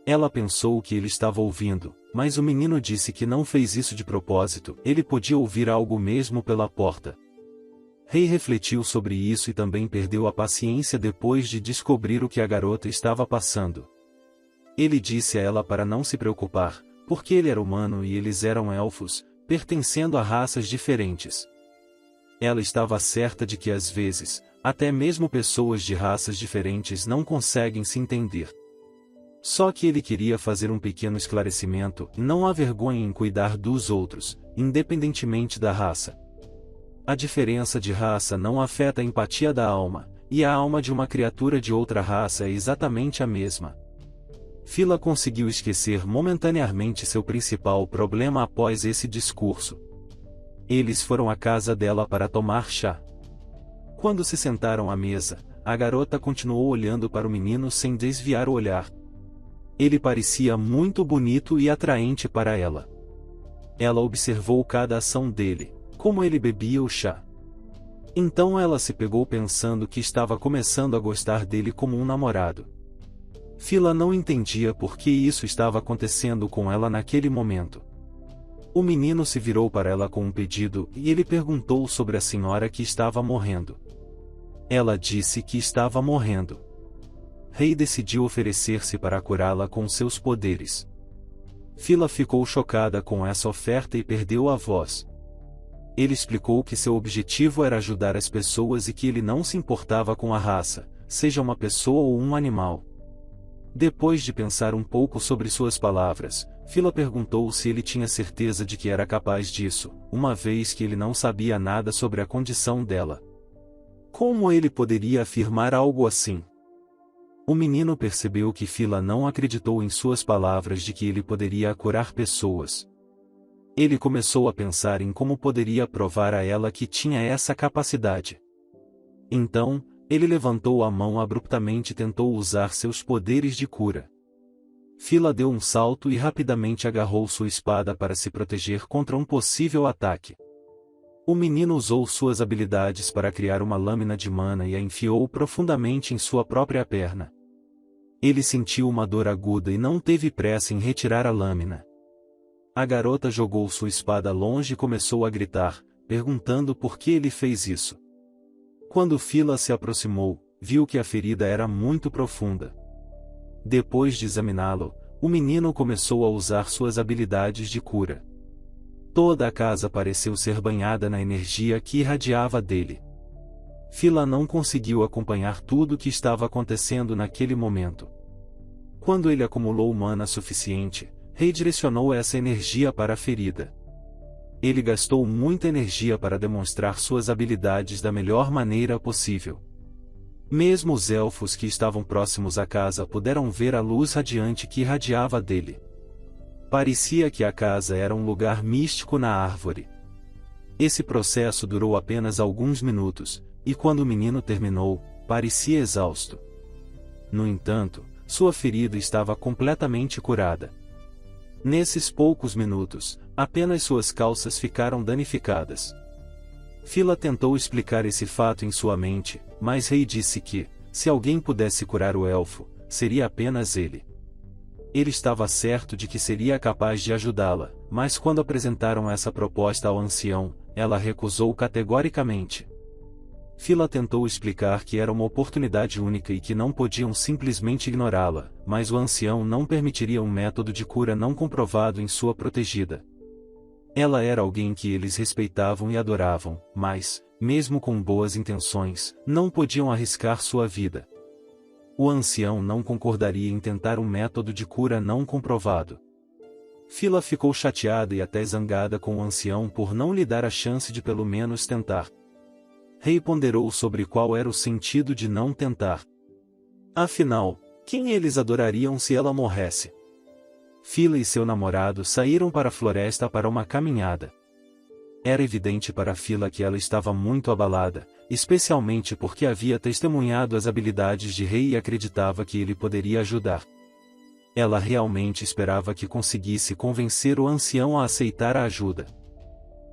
Ela pensou que ele estava ouvindo, mas o menino disse que não fez isso de propósito, ele podia ouvir algo mesmo pela porta. Ray refletiu sobre isso e também perdeu a paciência depois de descobrir o que a garota estava passando. Ele disse a ela para não se preocupar, porque ele era humano e eles eram elfos, pertencendo a raças diferentes. Ela estava certa de que às vezes, até mesmo pessoas de raças diferentes não conseguem se entender. Só que ele queria fazer um pequeno esclarecimento: não há vergonha em cuidar dos outros, independentemente da raça. A diferença de raça não afeta a empatia da alma, e a alma de uma criatura de outra raça é exatamente a mesma. Phila conseguiu esquecer momentaneamente seu principal problema após esse discurso. Eles foram à casa dela para tomar chá. Quando se sentaram à mesa, a garota continuou olhando para o menino sem desviar o olhar. Ele parecia muito bonito e atraente para ela. Ela observou cada ação dele, como ele bebia o chá. Então ela se pegou pensando que estava começando a gostar dele como um namorado. Phila não entendia por que isso estava acontecendo com ela naquele momento. O menino se virou para ela com um pedido e ele perguntou sobre a senhora que estava morrendo. Ela disse que estava morrendo. Ray decidiu oferecer-se para curá-la com seus poderes. Phila ficou chocada com essa oferta e perdeu a voz. Ele explicou que seu objetivo era ajudar as pessoas e que ele não se importava com a raça, seja uma pessoa ou um animal. Depois de pensar um pouco sobre suas palavras, Phila perguntou se ele tinha certeza de que era capaz disso, uma vez que ele não sabia nada sobre a condição dela. Como ele poderia afirmar algo assim? O menino percebeu que Phila não acreditou em suas palavras de que ele poderia curar pessoas. Ele começou a pensar em como poderia provar a ela que tinha essa capacidade. Então, ele levantou a mão abruptamente e tentou usar seus poderes de cura. Phila deu um salto e rapidamente agarrou sua espada para se proteger contra um possível ataque. O menino usou suas habilidades para criar uma lâmina de mana e a enfiou profundamente em sua própria perna. Ele sentiu uma dor aguda e não teve pressa em retirar a lâmina. A garota jogou sua espada longe e começou a gritar, perguntando por que ele fez isso. Quando Phila se aproximou, viu que a ferida era muito profunda. Depois de examiná-lo, o menino começou a usar suas habilidades de cura. Toda a casa pareceu ser banhada na energia que irradiava dele. Phila não conseguiu acompanhar tudo o que estava acontecendo naquele momento. Quando ele acumulou mana suficiente, redirecionou essa energia para a ferida. Ele gastou muita energia para demonstrar suas habilidades da melhor maneira possível. Mesmo os elfos que estavam próximos à casa puderam ver a luz radiante que irradiava dele. Parecia que a casa era um lugar místico na árvore. Esse processo durou apenas alguns minutos, e quando o menino terminou, parecia exausto. No entanto, sua ferida estava completamente curada. Nesses poucos minutos, apenas suas calças ficaram danificadas. Phila tentou explicar esse fato em sua mente, mas Ray disse que, se alguém pudesse curar o elfo, seria apenas ele. Ele estava certo de que seria capaz de ajudá-la, mas quando apresentaram essa proposta ao ancião, ela recusou categoricamente. Phila tentou explicar que era uma oportunidade única e que não podiam simplesmente ignorá-la, mas o ancião não permitiria um método de cura não comprovado em sua protegida. Ela era alguém que eles respeitavam e adoravam, mas, mesmo com boas intenções, não podiam arriscar sua vida. O ancião não concordaria em tentar um método de cura não comprovado. Fila ficou chateada e até zangada com o ancião por não lhe dar a chance de pelo menos tentar. Rei ponderou sobre qual era o sentido de não tentar. Afinal, quem eles adorariam se ela morresse? Fila e seu namorado saíram para a floresta para uma caminhada. Era evidente para Fila que ela estava muito abalada, especialmente porque havia testemunhado as habilidades de Rei e acreditava que ele poderia ajudar. Ela realmente esperava que conseguisse convencer o ancião a aceitar a ajuda.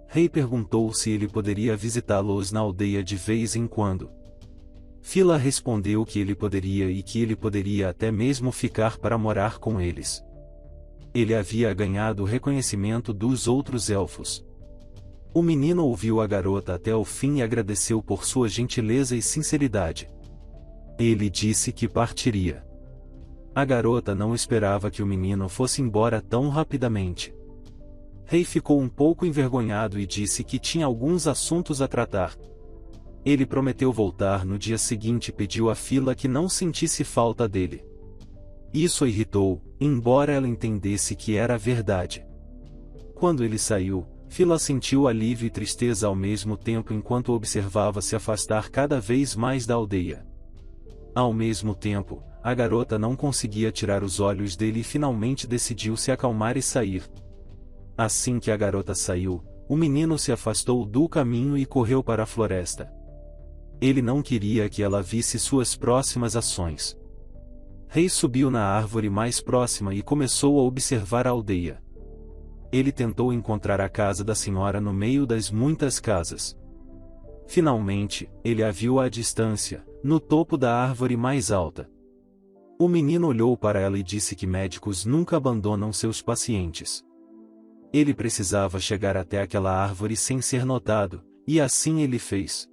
Rei perguntou se ele poderia visitá-los na aldeia de vez em quando. Fila respondeu que ele poderia e que ele poderia até mesmo ficar para morar com eles. Ele havia ganhado o reconhecimento dos outros elfos. O menino ouviu a garota até o fim e agradeceu por sua gentileza e sinceridade. Ele disse que partiria. A garota não esperava que o menino fosse embora tão rapidamente. Rei ficou um pouco envergonhado e disse que tinha alguns assuntos a tratar. Ele prometeu voltar no dia seguinte e pediu a Fila que não sentisse falta dele. Isso a irritou, embora ela entendesse que era verdade. Quando ele saiu, Fila sentiu alívio e tristeza ao mesmo tempo enquanto observava se afastar cada vez mais da aldeia. Ao mesmo tempo, a garota não conseguia tirar os olhos dele e finalmente decidiu se acalmar e sair. Assim que a garota saiu, o menino se afastou do caminho e correu para a floresta. Ele não queria que ela visse suas próximas ações. Rei subiu na árvore mais próxima e começou a observar a aldeia. Ele tentou encontrar a casa da senhora no meio das muitas casas. Finalmente, ele a viu à distância, no topo da árvore mais alta. O menino olhou para ela e disse que médicos nunca abandonam seus pacientes. Ele precisava chegar até aquela árvore sem ser notado, e assim ele fez.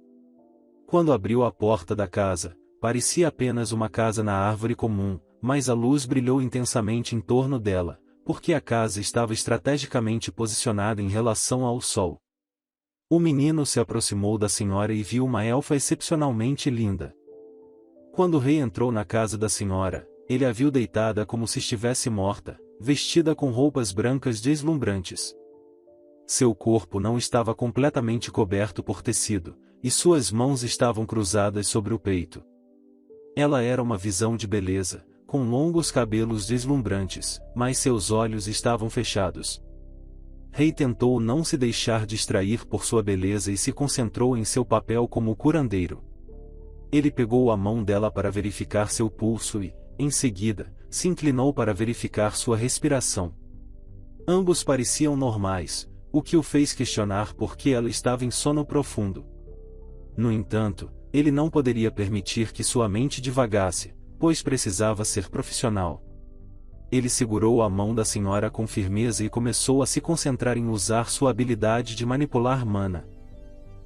Quando abriu a porta da casa, parecia apenas uma casa na árvore comum, mas a luz brilhou intensamente em torno dela, porque a casa estava estrategicamente posicionada em relação ao sol. O menino se aproximou da senhora e viu uma elfa excepcionalmente linda. Quando o rei entrou na casa da senhora, ele a viu deitada como se estivesse morta, vestida com roupas brancas deslumbrantes. Seu corpo não estava completamente coberto por tecido, e suas mãos estavam cruzadas sobre o peito. Ela era uma visão de beleza, com longos cabelos deslumbrantes, mas seus olhos estavam fechados. Rei tentou não se deixar distrair por sua beleza e se concentrou em seu papel como curandeiro. Ele pegou a mão dela para verificar seu pulso e, em seguida, se inclinou para verificar sua respiração. Ambos pareciam normais, o que o fez questionar por que ela estava em sono profundo. No entanto, ele não poderia permitir que sua mente divagasse, pois precisava ser profissional. Ele segurou a mão da senhora com firmeza e começou a se concentrar em usar sua habilidade de manipular mana.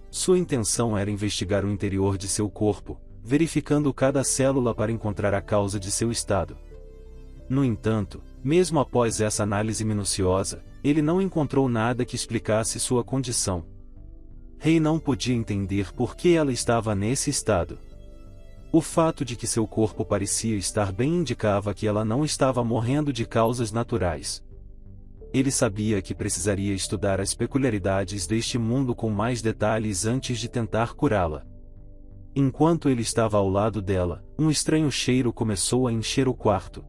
Sua intenção era investigar o interior de seu corpo, verificando cada célula para encontrar a causa de seu estado. No entanto, mesmo após essa análise minuciosa, ele não encontrou nada que explicasse sua condição. Rei não podia entender por que ela estava nesse estado. O fato de que seu corpo parecia estar bem indicava que ela não estava morrendo de causas naturais. Ele sabia que precisaria estudar as peculiaridades deste mundo com mais detalhes antes de tentar curá-la. Enquanto ele estava ao lado dela, um estranho cheiro começou a encher o quarto.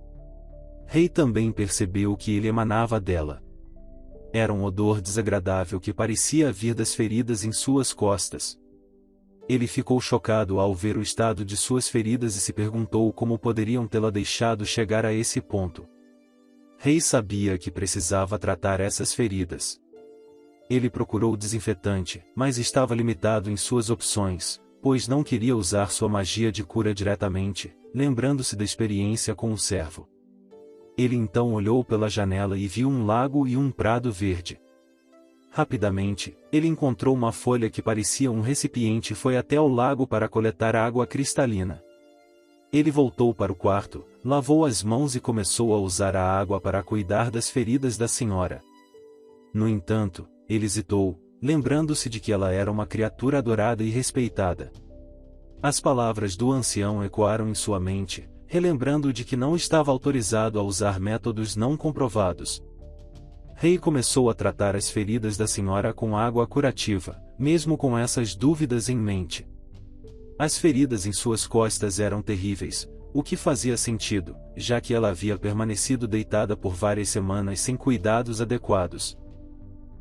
Rei também percebeu que ele emanava dela. Era um odor desagradável que parecia vir das feridas em suas costas. Ele ficou chocado ao ver o estado de suas feridas e se perguntou como poderiam tê-la deixado chegar a esse ponto. Rei sabia que precisava tratar essas feridas. Ele procurou desinfetante, mas estava limitado em suas opções, pois não queria usar sua magia de cura diretamente, lembrando-se da experiência com o servo. Ele então olhou pela janela e viu um lago e um prado verde. Rapidamente, ele encontrou uma folha que parecia um recipiente e foi até o lago para coletar água cristalina. Ele voltou para o quarto, lavou as mãos e começou a usar a água para cuidar das feridas da senhora. No entanto, ele hesitou, lembrando-se de que ela era uma criatura adorada e respeitada. As palavras do ancião ecoaram em sua mente, relembrando de que não estava autorizado a usar métodos não comprovados. Rei começou a tratar as feridas da senhora com água curativa, mesmo com essas dúvidas em mente. As feridas em suas costas eram terríveis, o que fazia sentido, já que ela havia permanecido deitada por várias semanas sem cuidados adequados.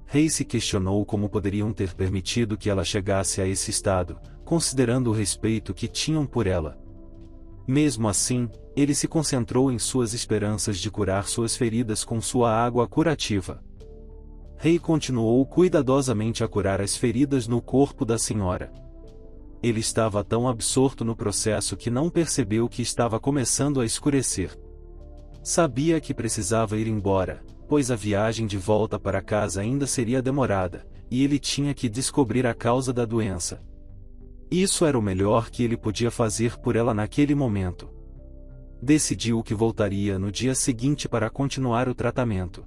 Rei se questionou como poderiam ter permitido que ela chegasse a esse estado, considerando o respeito que tinham por ela. Mesmo assim, ele se concentrou em suas esperanças de curar suas feridas com sua água curativa. Rei continuou cuidadosamente a curar as feridas no corpo da senhora. Ele estava tão absorto no processo que não percebeu que estava começando a escurecer. Sabia que precisava ir embora, pois a viagem de volta para casa ainda seria demorada, e ele tinha que descobrir a causa da doença. Isso era o melhor que ele podia fazer por ela naquele momento. Decidiu que voltaria no dia seguinte para continuar o tratamento.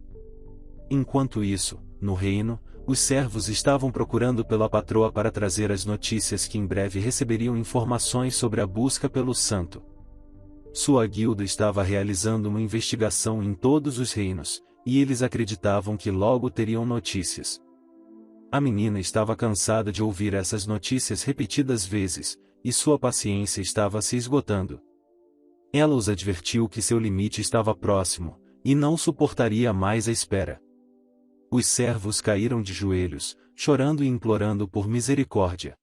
Enquanto isso, no reino, os servos estavam procurando pela patroa para trazer as notícias que em breve receberiam informações sobre a busca pelo santo. Sua guilda estava realizando uma investigação em todos os reinos, e eles acreditavam que logo teriam notícias. A menina estava cansada de ouvir essas notícias repetidas vezes, e sua paciência estava se esgotando. Ela os advertiu que seu limite estava próximo, e não suportaria mais a espera. Os servos caíram de joelhos, chorando e implorando por misericórdia.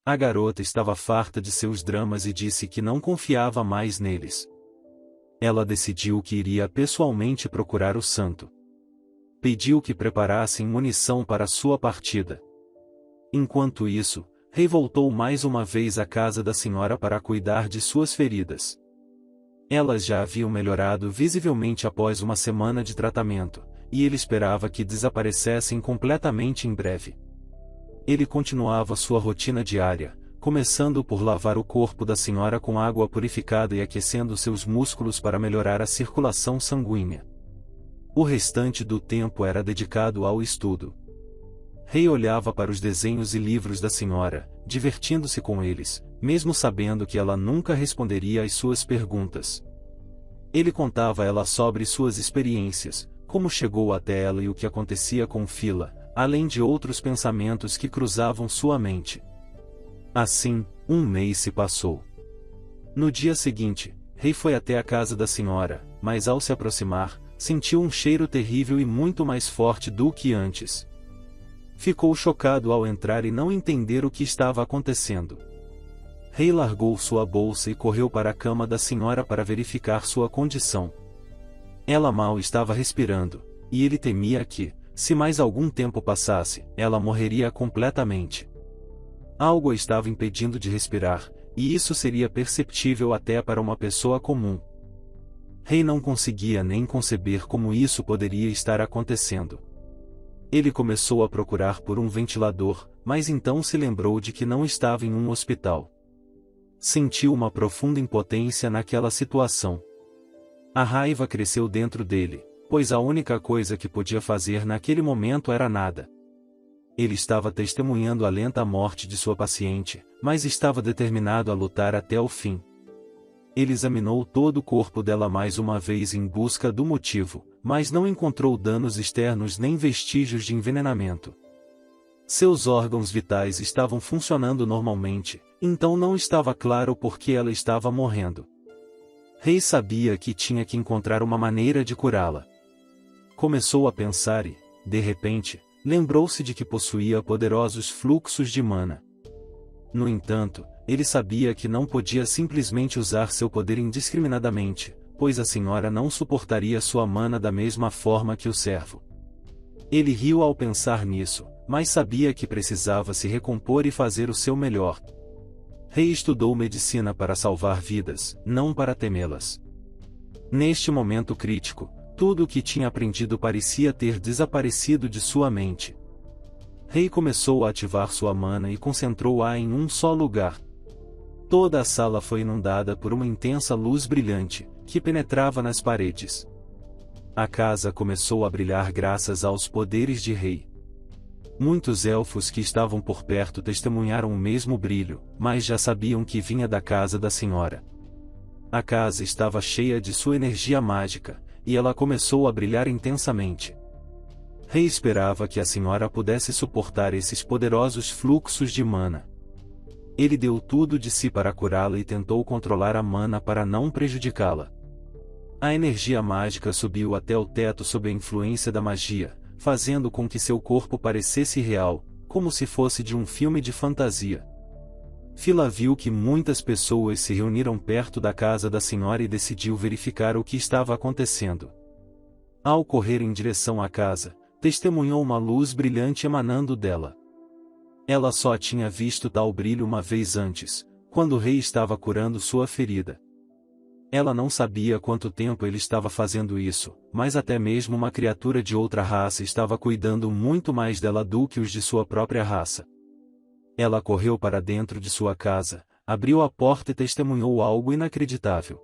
A garota estava farta de seus dramas e disse que não confiava mais neles. Ela decidiu que iria pessoalmente procurar o santo. Pediu que preparassem munição para sua partida. Enquanto isso, Rei voltou mais uma vez à casa da senhora para cuidar de suas feridas. Elas já haviam melhorado visivelmente após uma semana de tratamento, e ele esperava que desaparecessem completamente em breve. Ele continuava sua rotina diária, começando por lavar o corpo da senhora com água purificada e aquecendo seus músculos para melhorar a circulação sanguínea. O restante do tempo era dedicado ao estudo. Rei olhava para os desenhos e livros da senhora, divertindo-se com eles, mesmo sabendo que ela nunca responderia às suas perguntas. Ele contava a ela sobre suas experiências, como chegou até ela e o que acontecia com Fila, além de outros pensamentos que cruzavam sua mente. Assim, um mês se passou. No dia seguinte, Rei foi até a casa da senhora, mas ao se aproximar, sentiu um cheiro terrível e muito mais forte do que antes. Ficou chocado ao entrar e não entender o que estava acontecendo. Rei largou sua bolsa e correu para a cama da senhora para verificar sua condição. Ela mal estava respirando, e ele temia que, se mais algum tempo passasse, ela morreria completamente. Algo a estava impedindo de respirar, e isso seria perceptível até para uma pessoa comum. Rei não conseguia nem conceber como isso poderia estar acontecendo. Ele começou a procurar por um ventilador, mas então se lembrou de que não estava em um hospital. Sentiu uma profunda impotência naquela situação. A raiva cresceu dentro dele, pois a única coisa que podia fazer naquele momento era nada. Ele estava testemunhando a lenta morte de sua paciente, mas estava determinado a lutar até o fim. Ele examinou todo o corpo dela mais uma vez em busca do motivo, mas não encontrou danos externos nem vestígios de envenenamento. Seus órgãos vitais estavam funcionando normalmente, então não estava claro por que ela estava morrendo. Rei sabia que tinha que encontrar uma maneira de curá-la. Começou a pensar e, de repente, lembrou-se de que possuía poderosos fluxos de mana. No entanto, ele sabia que não podia simplesmente usar seu poder indiscriminadamente, pois a senhora não suportaria sua mana da mesma forma que o servo. Ele riu ao pensar nisso, mas sabia que precisava se recompor e fazer o seu melhor. Rei estudou medicina para salvar vidas, não para temê-las. Neste momento crítico, tudo o que tinha aprendido parecia ter desaparecido de sua mente. Rei começou a ativar sua mana e concentrou-a em um só lugar. Toda a sala foi inundada por uma intensa luz brilhante, que penetrava nas paredes. A casa começou a brilhar graças aos poderes de Rei. Muitos elfos que estavam por perto testemunharam o mesmo brilho, mas já sabiam que vinha da casa da senhora. A casa estava cheia de sua energia mágica, e ela começou a brilhar intensamente. Rei esperava que a senhora pudesse suportar esses poderosos fluxos de mana. Ele deu tudo de si para curá-la e tentou controlar a mana para não prejudicá-la. A energia mágica subiu até o teto sob a influência da magia, fazendo com que seu corpo parecesse real, como se fosse de um filme de fantasia. Fila viu que muitas pessoas se reuniram perto da casa da senhora e decidiu verificar o que estava acontecendo. Ao correr em direção à casa, testemunhou uma luz brilhante emanando dela. Ela só tinha visto tal brilho uma vez antes, quando o rei estava curando sua ferida. Ela não sabia quanto tempo ele estava fazendo isso, mas até mesmo uma criatura de outra raça estava cuidando muito mais dela do que os de sua própria raça. Ela correu para dentro de sua casa, abriu a porta e testemunhou algo inacreditável.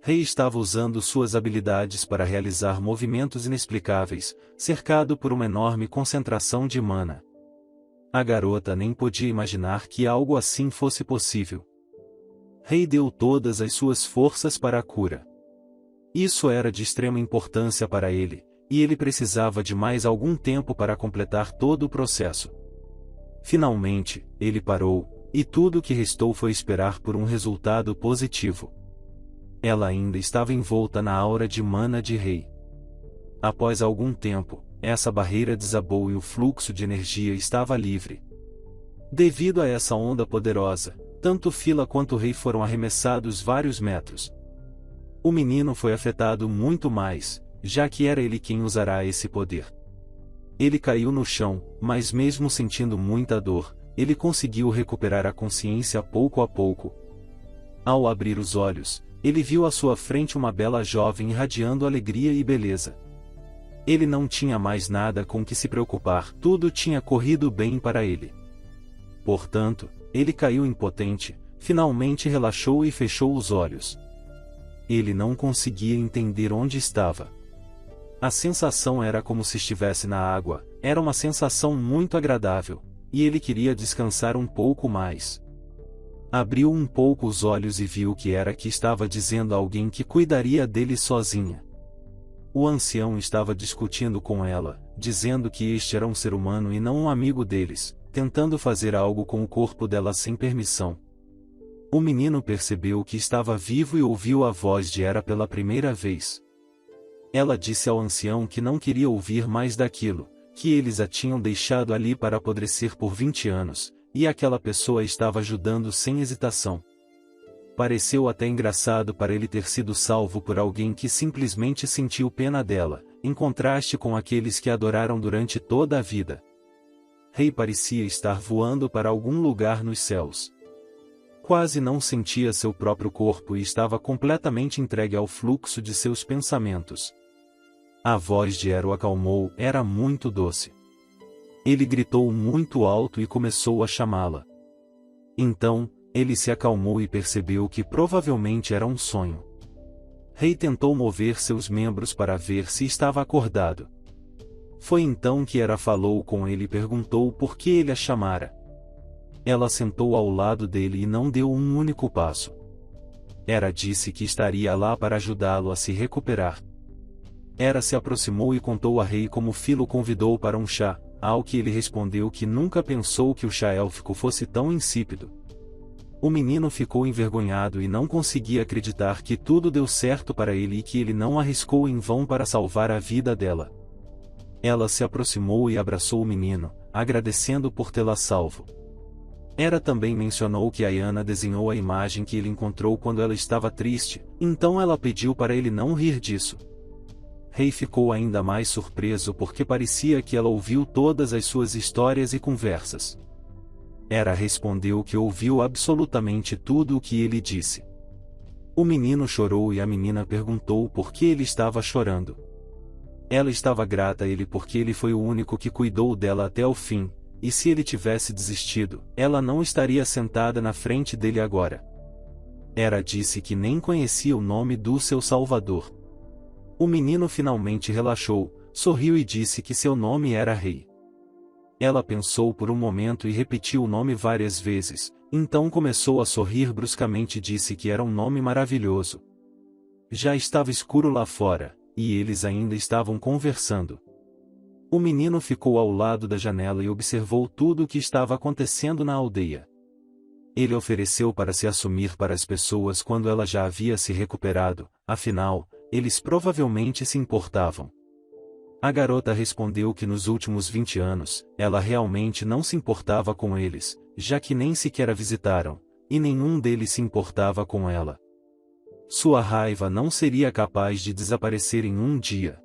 Rei estava usando suas habilidades para realizar movimentos inexplicáveis, cercado por uma enorme concentração de mana. A garota nem podia imaginar que algo assim fosse possível. Rei deu todas as suas forças para a cura. Isso era de extrema importância para ele, e ele precisava de mais algum tempo para completar todo o processo. Finalmente, ele parou, e tudo o que restou foi esperar por um resultado positivo. Ela ainda estava envolta na aura de mana de Rei. Após algum tempo, essa barreira desabou e o fluxo de energia estava livre. Devido a essa onda poderosa, tanto Fila quanto o Rei foram arremessados vários metros. O menino foi afetado muito mais, já que era ele quem usará esse poder. Ele caiu no chão, mas mesmo sentindo muita dor, ele conseguiu recuperar a consciência pouco a pouco. Ao abrir os olhos, ele viu à sua frente uma bela jovem irradiando alegria e beleza. Ele não tinha mais nada com que se preocupar, tudo tinha corrido bem para ele. Portanto, ele caiu impotente, finalmente relaxou e fechou os olhos. Ele não conseguia entender onde estava. A sensação era como se estivesse na água, era uma sensação muito agradável, e ele queria descansar um pouco mais. Abriu um pouco os olhos e viu que era que estava dizendo a alguém que cuidaria dele sozinha. O ancião estava discutindo com ela, dizendo que este era um ser humano e não um amigo deles, tentando fazer algo com o corpo dela sem permissão. O menino percebeu que estava vivo e ouviu a voz de Hera pela primeira vez. Ela disse ao ancião que não queria ouvir mais daquilo, que eles a tinham deixado ali para apodrecer por 20 anos, e aquela pessoa estava ajudando sem hesitação. Pareceu até engraçado para ele ter sido salvo por alguém que simplesmente sentiu pena dela, em contraste com aqueles que adoraram durante toda a vida. Rei parecia estar voando para algum lugar nos céus. Quase não sentia seu próprio corpo e estava completamente entregue ao fluxo de seus pensamentos. A voz de Hera o acalmou, era muito doce. Ele gritou muito alto e começou a chamá-la. Então, ele se acalmou e percebeu que provavelmente era um sonho. Rei tentou mover seus membros para ver se estava acordado. Foi então que Hera falou com ele e perguntou por que ele a chamara. Ela sentou ao lado dele e não deu um único passo. Hera disse que estaria lá para ajudá-lo a se recuperar. Hera se aproximou e contou a Rei como Fila o convidou para um chá, ao que ele respondeu que nunca pensou que o chá élfico fosse tão insípido. O menino ficou envergonhado e não conseguia acreditar que tudo deu certo para ele e que ele não arriscou em vão para salvar a vida dela. Ela se aproximou e abraçou o menino, agradecendo por tê-la salvo. Hera também mencionou que Ayana desenhou a imagem que ele encontrou quando ela estava triste, então ela pediu para ele não rir disso. Rei ficou ainda mais surpreso porque parecia que ela ouviu todas as suas histórias e conversas. Hera respondeu que ouviu absolutamente tudo o que ele disse. O menino chorou e a menina perguntou por que ele estava chorando. Ela estava grata a ele porque ele foi o único que cuidou dela até o fim, e se ele tivesse desistido, ela não estaria sentada na frente dele agora. Hera disse que nem conhecia o nome do seu salvador. O menino finalmente relaxou, sorriu e disse que seu nome era Rei. Ela pensou por um momento e repetiu o nome várias vezes, Então começou a sorrir bruscamente e disse que era um nome maravilhoso. Já estava escuro lá fora, e eles ainda estavam conversando. O menino ficou ao lado da janela e observou tudo o que estava acontecendo na aldeia. Ele ofereceu para se assumir para as pessoas quando ela já havia se recuperado, afinal, eles provavelmente se importavam. A garota respondeu que nos últimos 20 anos, ela realmente não se importava com eles, já que nem sequer a visitaram, e nenhum deles se importava com ela. Sua raiva não seria capaz de desaparecer em um dia.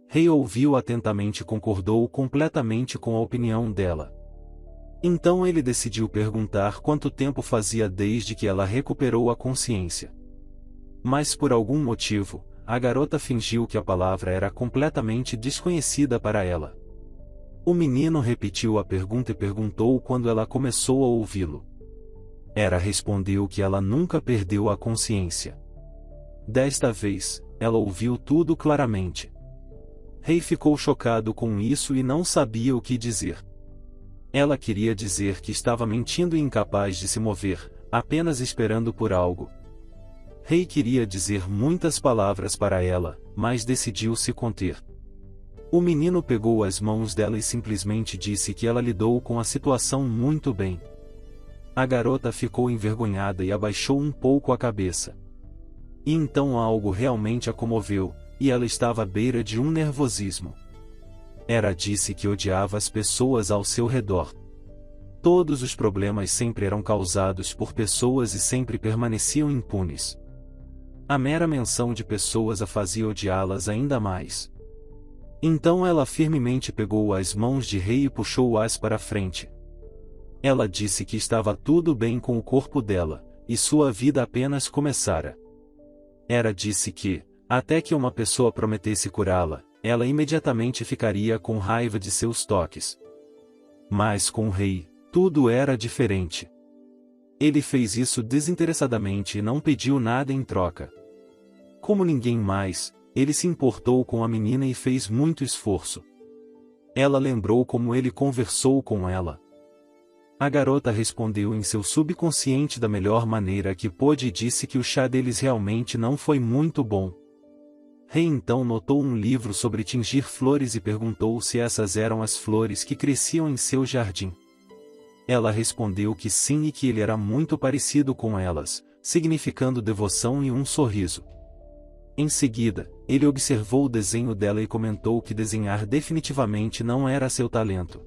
Rei ouviu atentamente e concordou completamente com a opinião dela. Então ele decidiu perguntar quanto tempo fazia desde que ela recuperou a consciência. Mas por algum motivo, a garota fingiu que a palavra era completamente desconhecida para ela. O menino repetiu a pergunta e perguntou quando ela começou a ouvi-lo. Ela respondeu que ela nunca perdeu a consciência. Desta vez, ela ouviu tudo claramente. Rei ficou chocado com isso e não sabia o que dizer. Ela queria dizer que estava mentindo e incapaz de se mover, apenas esperando por algo. Rei queria dizer muitas palavras para ela, mas decidiu se conter. O menino pegou as mãos dela e simplesmente disse que ela lidou com a situação muito bem. A garota ficou envergonhada e abaixou um pouco a cabeça. E então algo realmente a comoveu, e ela estava à beira de um nervosismo. Ela disse que odiava as pessoas ao seu redor. Todos os problemas sempre eram causados por pessoas e sempre permaneciam impunes. A mera menção de pessoas a fazia odiá-las ainda mais. Então ela firmemente pegou as mãos de Rei e puxou-as para frente. Ela disse que estava tudo bem com o corpo dela, e sua vida apenas começara. Ela disse que, até que uma pessoa prometesse curá-la, ela imediatamente ficaria com raiva de seus toques. Mas com o Rei, tudo era diferente. Ele fez isso desinteressadamente e não pediu nada em troca. Como ninguém mais, ele se importou com a menina e fez muito esforço. Ela lembrou como ele conversou com ela. A garota respondeu em seu subconsciente da melhor maneira que pôde e disse que o chá deles realmente não foi muito bom. Rei então notou um livro sobre tingir flores e perguntou se essas eram as flores que cresciam em seu jardim. Ela respondeu que sim e que ele era muito parecido com elas, significando devoção e um sorriso. Em seguida, ele observou o desenho dela e comentou que desenhar definitivamente não era seu talento.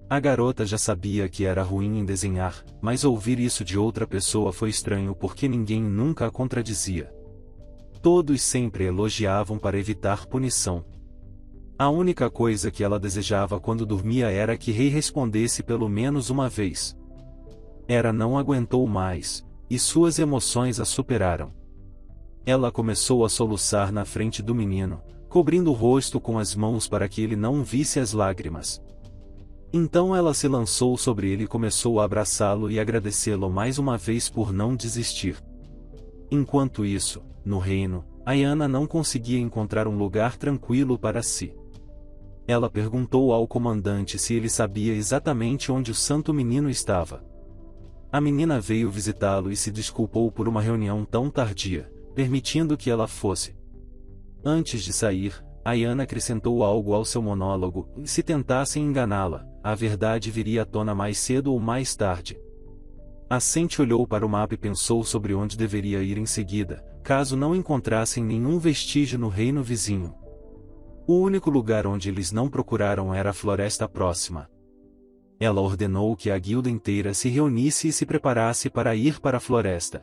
A garota já sabia que era ruim em desenhar, mas ouvir isso de outra pessoa foi estranho porque ninguém nunca a contradizia. Todos sempre elogiavam para evitar punição. A única coisa que ela desejava quando dormia era que Rei respondesse pelo menos uma vez. Ela não aguentou mais, e suas emoções a superaram. Ela começou a soluçar na frente do menino, cobrindo o rosto com as mãos para que ele não visse as lágrimas. Então ela se lançou sobre ele e começou a abraçá-lo e agradecê-lo mais uma vez por não desistir. Enquanto isso, no reino, Ayana não conseguia encontrar um lugar tranquilo para si. Ela perguntou ao comandante se ele sabia exatamente onde o santo menino estava. A menina veio visitá-lo e se desculpou por uma reunião tão tardia, permitindo que ela fosse. Antes de sair, Ayana acrescentou algo ao seu monólogo, e se tentassem enganá-la, a verdade viria à tona mais cedo ou mais tarde. A Sente olhou para o mapa e pensou sobre onde deveria ir em seguida, caso não encontrassem nenhum vestígio no reino vizinho. O único lugar onde eles não procuraram era a floresta próxima. Ela ordenou que a guilda inteira se reunisse e se preparasse para ir para a floresta.